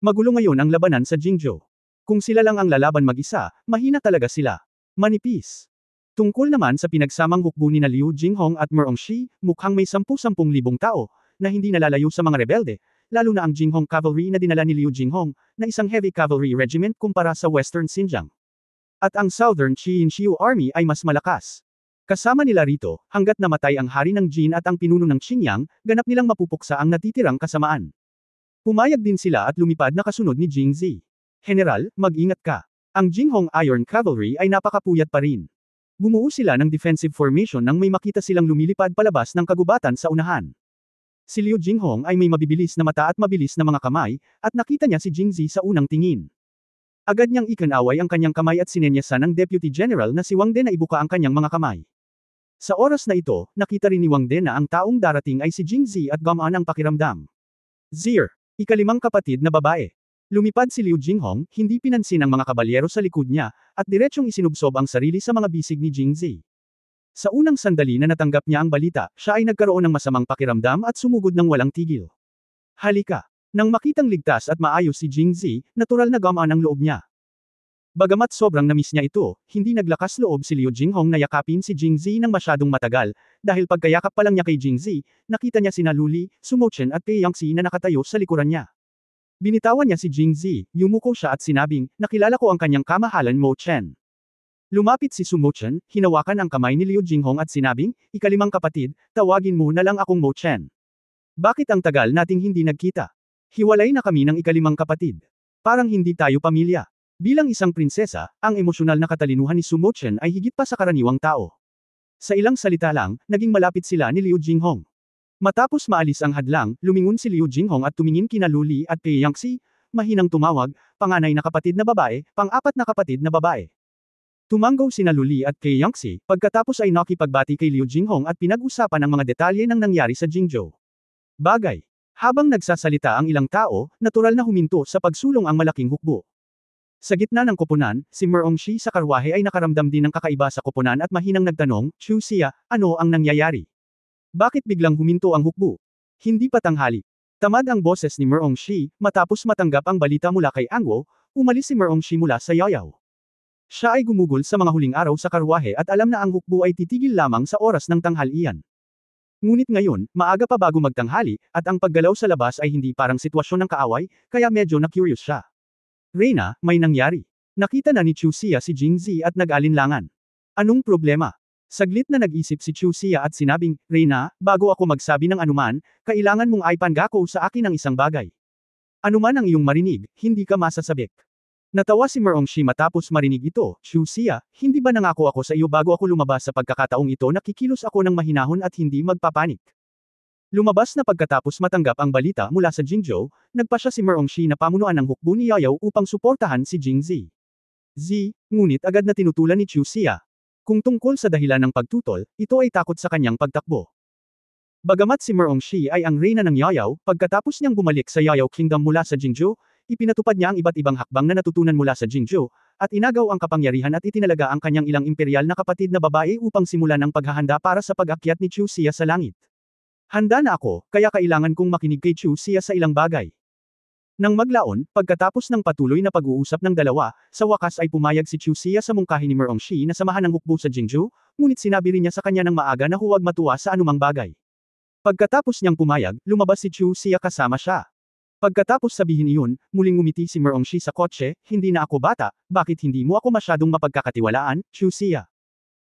Magulo ngayon ang labanan sa Jingzhou. Kung sila lang ang lalaban mag-isa, mahina talaga sila. Manipis. Tungkol naman sa pinagsamang hukbo ni na Liu Jinghong at Merong Shi, mukhang may 10,000 tao, na hindi nalalayo sa mga rebelde, lalo na ang Jinghong Cavalry na dinala ni Liu Jinghong, na isang heavy cavalry regiment kumpara sa Western Xinjiang. At ang Southern Qianxiu Army ay mas malakas. Kasama nila rito, hanggat namatay ang hari ng Jin at ang pinuno ng Xinjiang, ganap nilang mapupuksa ang natitirang kasamaan. Pumayag din sila at lumipad na kasunod ni Jingzi. General, mag-ingat ka. Ang Jinghong Iron Cavalry ay napakapuyat pa rin. Bumuo sila ng defensive formation nang may makita silang lumilipad palabas ng kagubatan sa unahan. Si Liu Jinghong ay may mabibilis na mata at mabilis na mga kamay, at nakita niya si Jingzi sa unang tingin. Agad niyang ikinaway ang kanyang kamay at sinenyasan ng Deputy General na si Wang De na ibuka ang kanyang mga kamay. Sa oras na ito, nakita rin ni Wang De na ang taong darating ay si Jingzi at gumaan ang pakiramdam. Zir, ikalimang kapatid na babae. Lumipad si Liu Jinghong, hindi pinansin ang mga kabalyero sa likod niya, at diretsyong isinubsob ang sarili sa mga bisig ni Jingzi. Sa unang sandali na natanggap niya ang balita, siya ay nagkaroon ng masamang pakiramdam at sumugod ng walang tigil. Halika. Nang makitang ligtas at maayos si Jingzi, natural na gumaan ang loob niya. Bagamat sobrang namiss niya ito, hindi naglakas loob si Liu Jinghong na yakapin si Jingzi ng masyadong matagal, dahil pagkayakap pa lang niya kay Jingzi, nakita niya sina Luli, Sumochen at Pei Yangxi na nakatayo sa likuran niya. Binitawan niya si Jingzi, yumuko siya at sinabing, nakilala ko ang kanyang kamahalan Mo Chen. Lumapit si Sumochen, hinawakan ang kamay ni Liu Jinghong at sinabing, ikalimang kapatid, tawagin mo na lang akong Mo Chen. Bakit ang tagal nating hindi nagkita? Hiwalay na kami ng ikalimang kapatid. Parang hindi tayo pamilya. Bilang isang prinsesa, ang emosyonal na katalinuhan ni Sumochen ay higit pa sa karaniwang tao. Sa ilang salita lang, naging malapit sila ni Liu Jinghong. Matapos maalis ang hadlang, lumingon si Liu Jinghong at tumingin kina Luli at Pei Yangxi, mahinang tumawag, panganay na kapatid na babae, pang-apat na kapatid na babae. Tumanggaw sina Luli at Pei Yangxi, pagkatapos ay nakipagbati kay Liu Jinghong at pinag-usapan ang mga detalye ng nangyari sa Jingzhou. Bagay. Habang nagsasalita ang ilang tao, natural na huminto sa pagsulong ang malaking hukbo. Sa gitna ng koponan, si Merongshi sa karwahe ay nakaramdam din ng kakaiba sa koponan at mahinang nagtanong, Chu Xia, ano ang nangyayari? Bakit biglang huminto ang hukbo? Hindi pa tanghali. Tamad ang boses ni Merongshi, matapos matanggap ang balita mula kay Angwo, umalis si Merongshi mula sa yayaw. Siya ay gumugol sa mga huling araw sa karwahe at alam na ang hukbo ay titigil lamang sa oras ng tanghalian. Ngunit ngayon, maaga pa bago magtanghali, at ang paggalaw sa labas ay hindi parang sitwasyon ng kaaway, kaya medyo na-curious siya. Reyna, may nangyari. Nakita na ni Chu Xia si Jingzi at nag-alinlangan. Anong problema? Saglit na nag-isip si Chu Xia at sinabing, Reyna, bago ako magsabi ng anuman, kailangan mong ipangako sa akin ang isang bagay. Anuman ang iyong marinig, hindi ka masasabik. Natawa si Merongshi matapos marinig ito, Chu Xia, hindi ba nangako ako sa iyo bago ako lumabas sa pagkakataong ito na kikilos ako ng mahinahon at hindi magpapanik? Lumabas na pagkatapos matanggap ang balita mula sa Jingzhou, nagpasya si Merongshi na pamunuan ng hukbo ni Yayaw upang suportahan si Jingzi. Ngunit agad na tinutulan ni Chu Xia. Kung tungkol sa dahilan ng pagtutol, ito ay takot sa kanyang pagtakbo. Bagamat si Merongshi ay ang reyna ng Yayaw, pagkatapos niyang bumalik sa Yayaw Kingdom mula sa Jingzhou, ipinatupad niya ang iba't ibang hakbang na natutunan mula sa Jingzhou, at inagaw ang kapangyarihan at itinalaga ang kanyang ilang imperial na kapatid na babae upang simulan ang paghahanda para sa pag-akyat ni Chu Xia sa langit. Handa na ako, kaya kailangan kong makinig kay Chu Xia sa ilang bagay. Nang maglaon, pagkatapos ng patuloy na pag-uusap ng dalawa, sa wakas ay pumayag si Chu Xia sa mungkahi ni Merongshi na samahan ng hukbo sa Jingzhou, ngunit sinabi rin niya sa kanya ng maaga na huwag matuwa sa anumang bagay. Pagkatapos niyang pumayag, lumabas si Chu Xia kasama siya. Pagkatapos sabihin iyon, muling ngumiti si Merongshi sa kotse, hindi na ako bata, bakit hindi mo ako masyadong mapagkakatiwalaan, Chu Xia?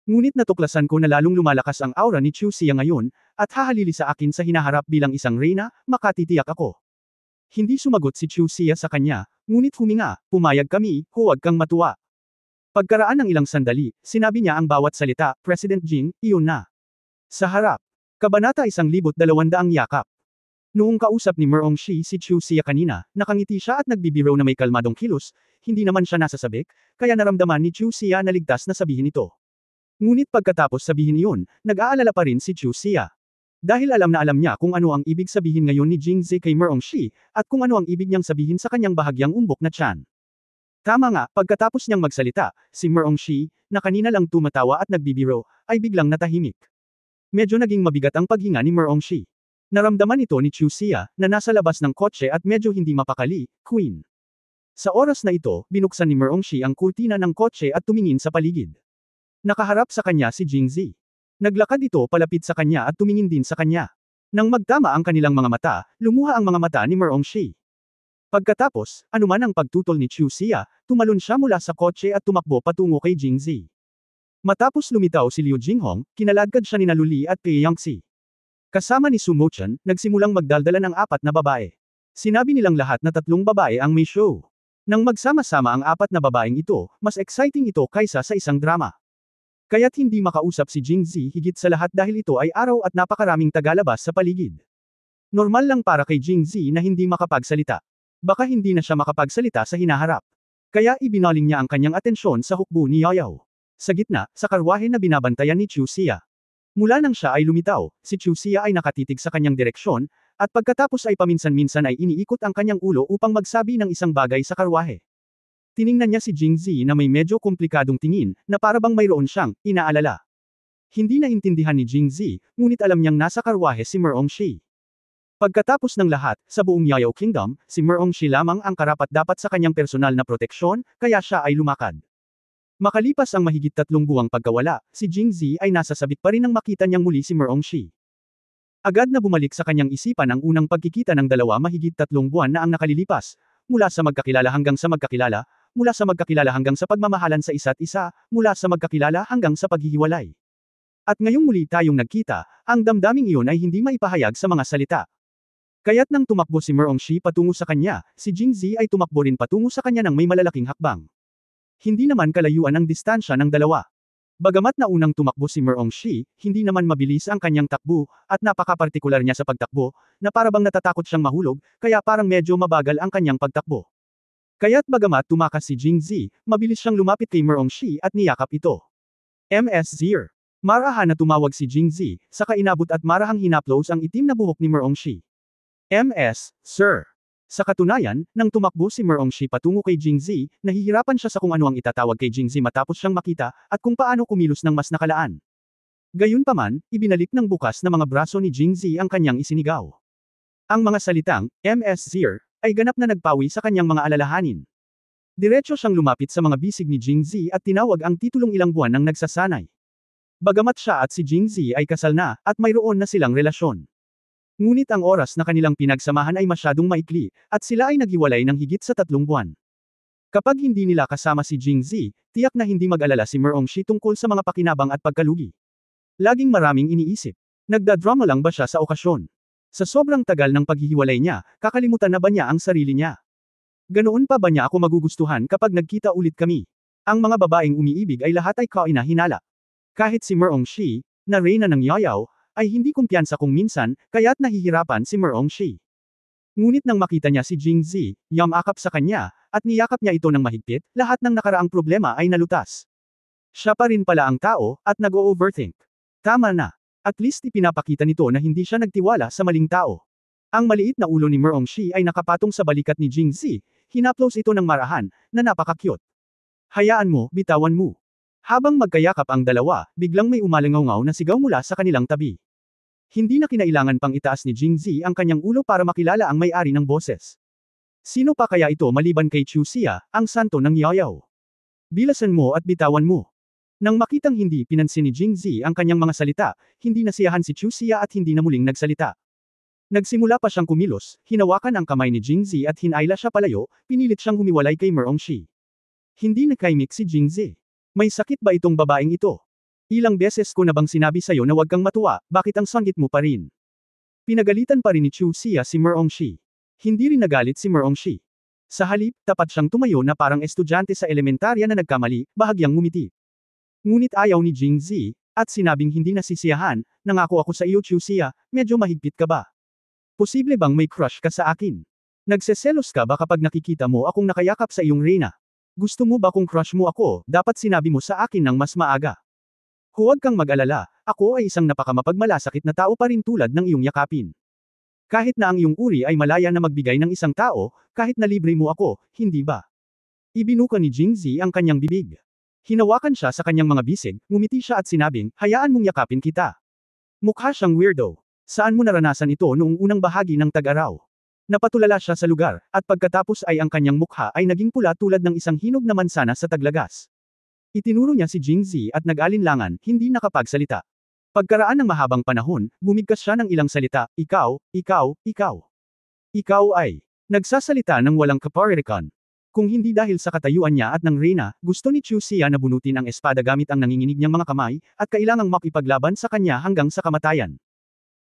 Ngunit natuklasan ko na lalong lumalakas ang aura ni Chu Xia ngayon, at hahalili sa akin sa hinaharap bilang isang reyna, makatitiyak ako. Hindi sumagot si Chu Xia sa kanya, ngunit huminga, pumayag kami, huwag kang matuwa. Pagkaraan ng ilang sandali, sinabi niya ang bawat salita, President Jing, iyon na. Sa harap. Kabanata 1200 yakap. Noong kausap ni Merongshi si Chu Xia kanina, nakangiti siya at nagbibiro na may kalmadong kilos, hindi naman siya nasasabik, kaya naramdaman ni Chu Xia na ligtas na sabihin ito. Ngunit pagkatapos sabihin iyon, nag-aalala pa rin si Chu Xia. Dahil alam na alam niya kung ano ang ibig sabihin ngayon ni Jingzi kay Merongshi, at kung ano ang ibig niyang sabihin sa kanyang bahagyang umbok na tiyan. Tama nga, pagkatapos niyang magsalita, si Merongshi, na kanina lang tumatawa at nagbibiro, ay biglang natahimik. Medyo naging mabigat ang paghinga ni Merongshi. Naramdaman ito ni Chu Xia, na nasa labas ng kotse at medyo hindi mapakali, Queen. Sa oras na ito, binuksan ni Merongshi ang kurtina ng kotse at tumingin sa paligid. Nakaharap sa kanya si Jingzi. Naglakad ito palapit sa kanya at tumingin din sa kanya. Nang magtama ang kanilang mga mata, lumuha ang mga mata ni Merongshi. Pagkatapos, anuman ang pagtutol ni Chu Xia, tumalon siya mula sa kotse at tumakbo patungo kay Jingzi. Matapos lumitaw si Liu Jinghong, kinaladkad siya ni Luli at Pei Yangxi. Kasama ni Su Mochen, nagsimulang magdaldala ng 4 na babae. Sinabi nilang lahat na 3 babae ang may show. Nang magsama-sama ang 4 na babaeng ito, mas exciting ito kaysa sa isang drama. Kaya't hindi makausap si Jingzi higit sa lahat dahil ito ay araw at napakaraming tagalabas sa paligid. Normal lang para kay Jingzi na hindi makapagsalita. Baka hindi na siya makapagsalita sa hinaharap. Kaya ibinaling niya ang kanyang atensyon sa hukbo ni Yayaw. Sa gitna, sa karwahe na binabantayan ni Chu Xia. Mula nang siya ay lumitaw, si Chuxia ay nakatitig sa kanyang direksyon, at pagkatapos ay paminsan-minsan ay iniikot ang kanyang ulo upang magsabi ng isang bagay sa karwahe. Tiningnan niya si Jingzi na may medyo komplikadong tingin, na parabang mayroon siyang inaalala. Hindi naintindihan ni Jingzi, ngunit alam niyang nasa karwahe si Merongshi. Pagkatapos ng lahat, sa buong Yayao Kingdom, si Merongshi lamang ang karapat-dapat sa kanyang personal na proteksyon, kaya siya ay lumakad. Makalipas ang mahigit 3 buwang pagkawala, si Jingzi ay nasa sabik pa rin nang makita niyang muli si Merongshi. Agad na bumalik sa kanyang isipan ang unang pagkikita ng dalawa mahigit 3 buwan na ang nakalilipas, mula sa magkakilala hanggang sa magkakilala, mula sa magkakilala hanggang sa pagmamahalan sa isa't isa, mula sa magkakilala hanggang sa paghihiwalay. At ngayong muli tayong nagkita, ang damdaming iyon ay hindi maipahayag sa mga salita. Kaya't nang tumakbo si Merongshi patungo sa kanya, si Jingzi ay tumakbo rin patungo sa kanya ng may malalaking hakbang. Hindi naman kalayuan ang distansya ng dalawa. Bagamat na unang tumakbo si Merongshi, hindi naman mabilis ang kanyang takbo, at napaka-partikular niya sa pagtakbo, na parabang natatakot siyang mahulog, kaya parang medyo mabagal ang kanyang pagtakbo. Kaya't bagamat tumakas si Jingzi, mabilis siyang lumapit kay Merongshi at niyakap ito. Ms. Zir. Marahan na tumawag si Jingzi, saka inabot at marahang hinaplos ang itim na buhok ni Merongshi. Ms. Sir. Sa katunayan, nang tumakbo si Merongshi patungo kay Jingzi, nahihirapan siya sa kung ano ang itatawag kay Jingzi matapos siyang makita, at kung paano kumilos ng mas nakalaan. Gayunpaman, ibinalik ng bukas na mga braso ni Jingzi ang kanyang isinigaw. Ang mga salitang, Ms. Zir, ay ganap na nagpawi sa kanyang mga alalahanin. Diretso siyang lumapit sa mga bisig ni Jingzi at tinawag ang titulong ilang buwan nang nagsasanay. Bagamat siya at si Jingzi ay kasal na, at mayroon na silang relasyon. Ngunit ang oras na kanilang pinagsamahan ay masyadong maikli, at sila ay naghiwalay ng higit sa 3 buwan. Kapag hindi nila kasama si Jingzi, tiyak na hindi mag-alala si Merongshi tungkol sa mga pakinabang at pagkalugi. Laging maraming iniisip. Nagdadrama lang ba siya sa okasyon? Sa sobrang tagal ng paghihiwalay niya, kakalimutan na ba niya ang sarili niya? Ganoon pa ba niya ako magugustuhan kapag nagkita ulit kami? Ang mga babaeng umiibig ay lahat ay kaina-hinala. Kahit si Merongshi, na reyna ng Yayao, ay hindi kumpiyansa kung minsan, kaya't nahihirapan si Merongshi. Ngunit nang makita niya si Jingzi, yamakap sa kanya, at niyakap niya ito ng mahigpit, lahat ng nakaraang problema ay nalutas. Siya pa rin pala ang tao, at nag-o-overthink. Tama na. At least ipinapakita nito na hindi siya nagtiwala sa maling tao. Ang maliit na ulo ni Merongshi ay nakapatong sa balikat ni Jingzi, hinaplos ito ng marahan, na napaka-cute. Hayaan mo, bitawan mo. Habang magkayakap ang dalawa, biglang may umalingaw na sigaw mula sa kanilang tabi. Hindi na kinailangan pang itaas ni Jingzi ang kanyang ulo para makilala ang may-ari ng boses. Sino pa kaya ito maliban kay Chuxia, ang santo ng Yayao? Bilasan mo at bitawan mo. Nang makitang hindi pinansin ni Jingzi ang kanyang mga salita, hindi nasiyahan si Chuxia at hindi na muling nagsalita. Nagsimula pa siyang kumilos, hinawakan ang kamay ni Jingzi at hinayla siya palayo, pinilit siyang humiwalay kay Merongshi. Hindi nakaimik si Jingzi. May sakit ba itong babaeng ito? Ilang beses ko na bang sinabi sa'yo na huwag kang matuwa, bakit ang sangit mo pa rin? Pinagalitan pa rin ni Chuxia si Merongshi. Hindi rin nagalit si Merongshi. Sa halip, tapat siyang tumayo na parang estudyante sa elementarya na nagkamali, bahagyang ngumiti. Ngunit ayaw ni Jingzi, at sinabing hindi nasisiyahan, nangako ako sa iyo Chuxia, medyo mahigpit ka ba? Posible bang may crush ka sa akin? Nagseselos ka ba kapag nakikita mo akong nakayakap sa iyong reyna? Gusto mo ba kung crush mo ako, dapat sinabi mo sa akin ng mas maaga. Huwag kang mag-alala, ako ay isang napakamapagmalasakit na tao pa rin tulad ng iyong yakapin. Kahit na ang iyong uri ay malaya na magbigay ng isang tao, kahit na libre mo ako, hindi ba? Ibinuka ni Jingzi ang kanyang bibig. Hinawakan siya sa kanyang mga bisig, ngumiti siya at sinabing, hayaan mong yakapin kita. Mukha siyang weirdo. Saan mo naranasan ito noong unang bahagi ng tag-araw? Napatulala siya sa lugar, at pagkatapos ay ang kanyang mukha ay naging pula tulad ng isang hinog na mansana sa taglagas. Itinuro niya si Jingzi at nag-alinlangan, hindi nakapagsalita. Pagkaraan ng mahabang panahon, bumigkas siya ng ilang salita, ikaw. Ikaw ay nagsasalita ng walang kaparirikan. Kung hindi dahil sa katayuan niya at ng reyna, gusto ni Chuxia na bunutin ang espada gamit ang nanginginig niyang mga kamay, at kailangang makipaglaban sa kanya hanggang sa kamatayan.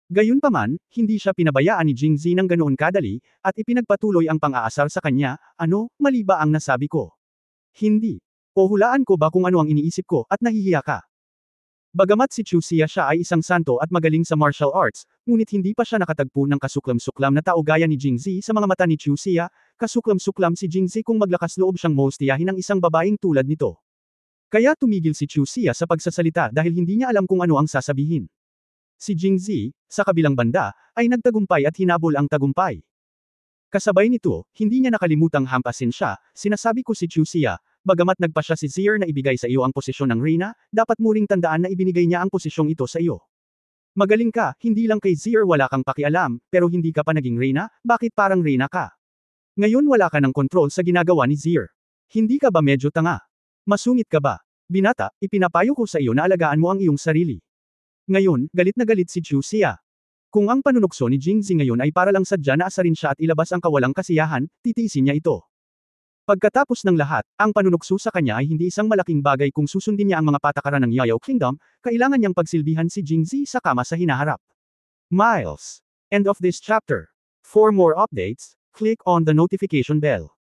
Gayunpaman, hindi siya pinabayaan ni Jingzi ng ganoon kadali, at ipinagpatuloy ang pang-aasar sa kanya, ano, mali ba ang nasabi ko? Hindi. O hulaan ko ba kung ano ang iniisip ko, at nahihiya ka? Bagamat si Chuxia siya ay isang santo at magaling sa martial arts, ngunit hindi pa siya nakatagpo ng kasuklam-suklam na tao gaya ni Jingzi sa mga mata ni Chuxia, kasuklam-suklam si Jingzi kung maglakas loob siyang mostiyahin ng isang babaeng tulad nito. Kaya tumigil si Chu Xia sa pagsasalita dahil hindi niya alam kung ano ang sasabihin. Si Jingzi, sa kabilang banda, ay nagtagumpay at hinabol ang tagumpay. Kasabay nito, hindi niya nakalimutang hampasin siya, sinasabi ko si Chu Xia, bagamat nagpa siya si Zier na ibigay sa iyo ang posisyon ng Reyna, dapat mo ring tandaan na ibinigay niya ang posisyong ito sa iyo. Magaling ka, hindi lang kay Zier wala kang pakialam, pero hindi ka pa naging Reyna, bakit parang Reyna ka? Ngayon wala ka ng kontrol sa ginagawa ni Zier. Hindi ka ba medyo tanga? Masungit ka ba? Binata, ipinapayo ko sa iyo na alagaan mo ang iyong sarili. Ngayon, galit na galit si Chu Xia. Kung ang panunukso ni Jingzi ngayon ay para lang sadya na asarin siya at ilabas ang kawalang kasiyahan, titiisin niya ito. Pagkatapos ng lahat, ang panunukso sa kanya ay hindi isang malaking bagay kung susundin niya ang mga patakaran ng Yayao Kingdom, kailangan niyang pagsilbihan si Jingzi sa kama sa hinaharap. Miles. End of this chapter. For more updates, click on the notification bell.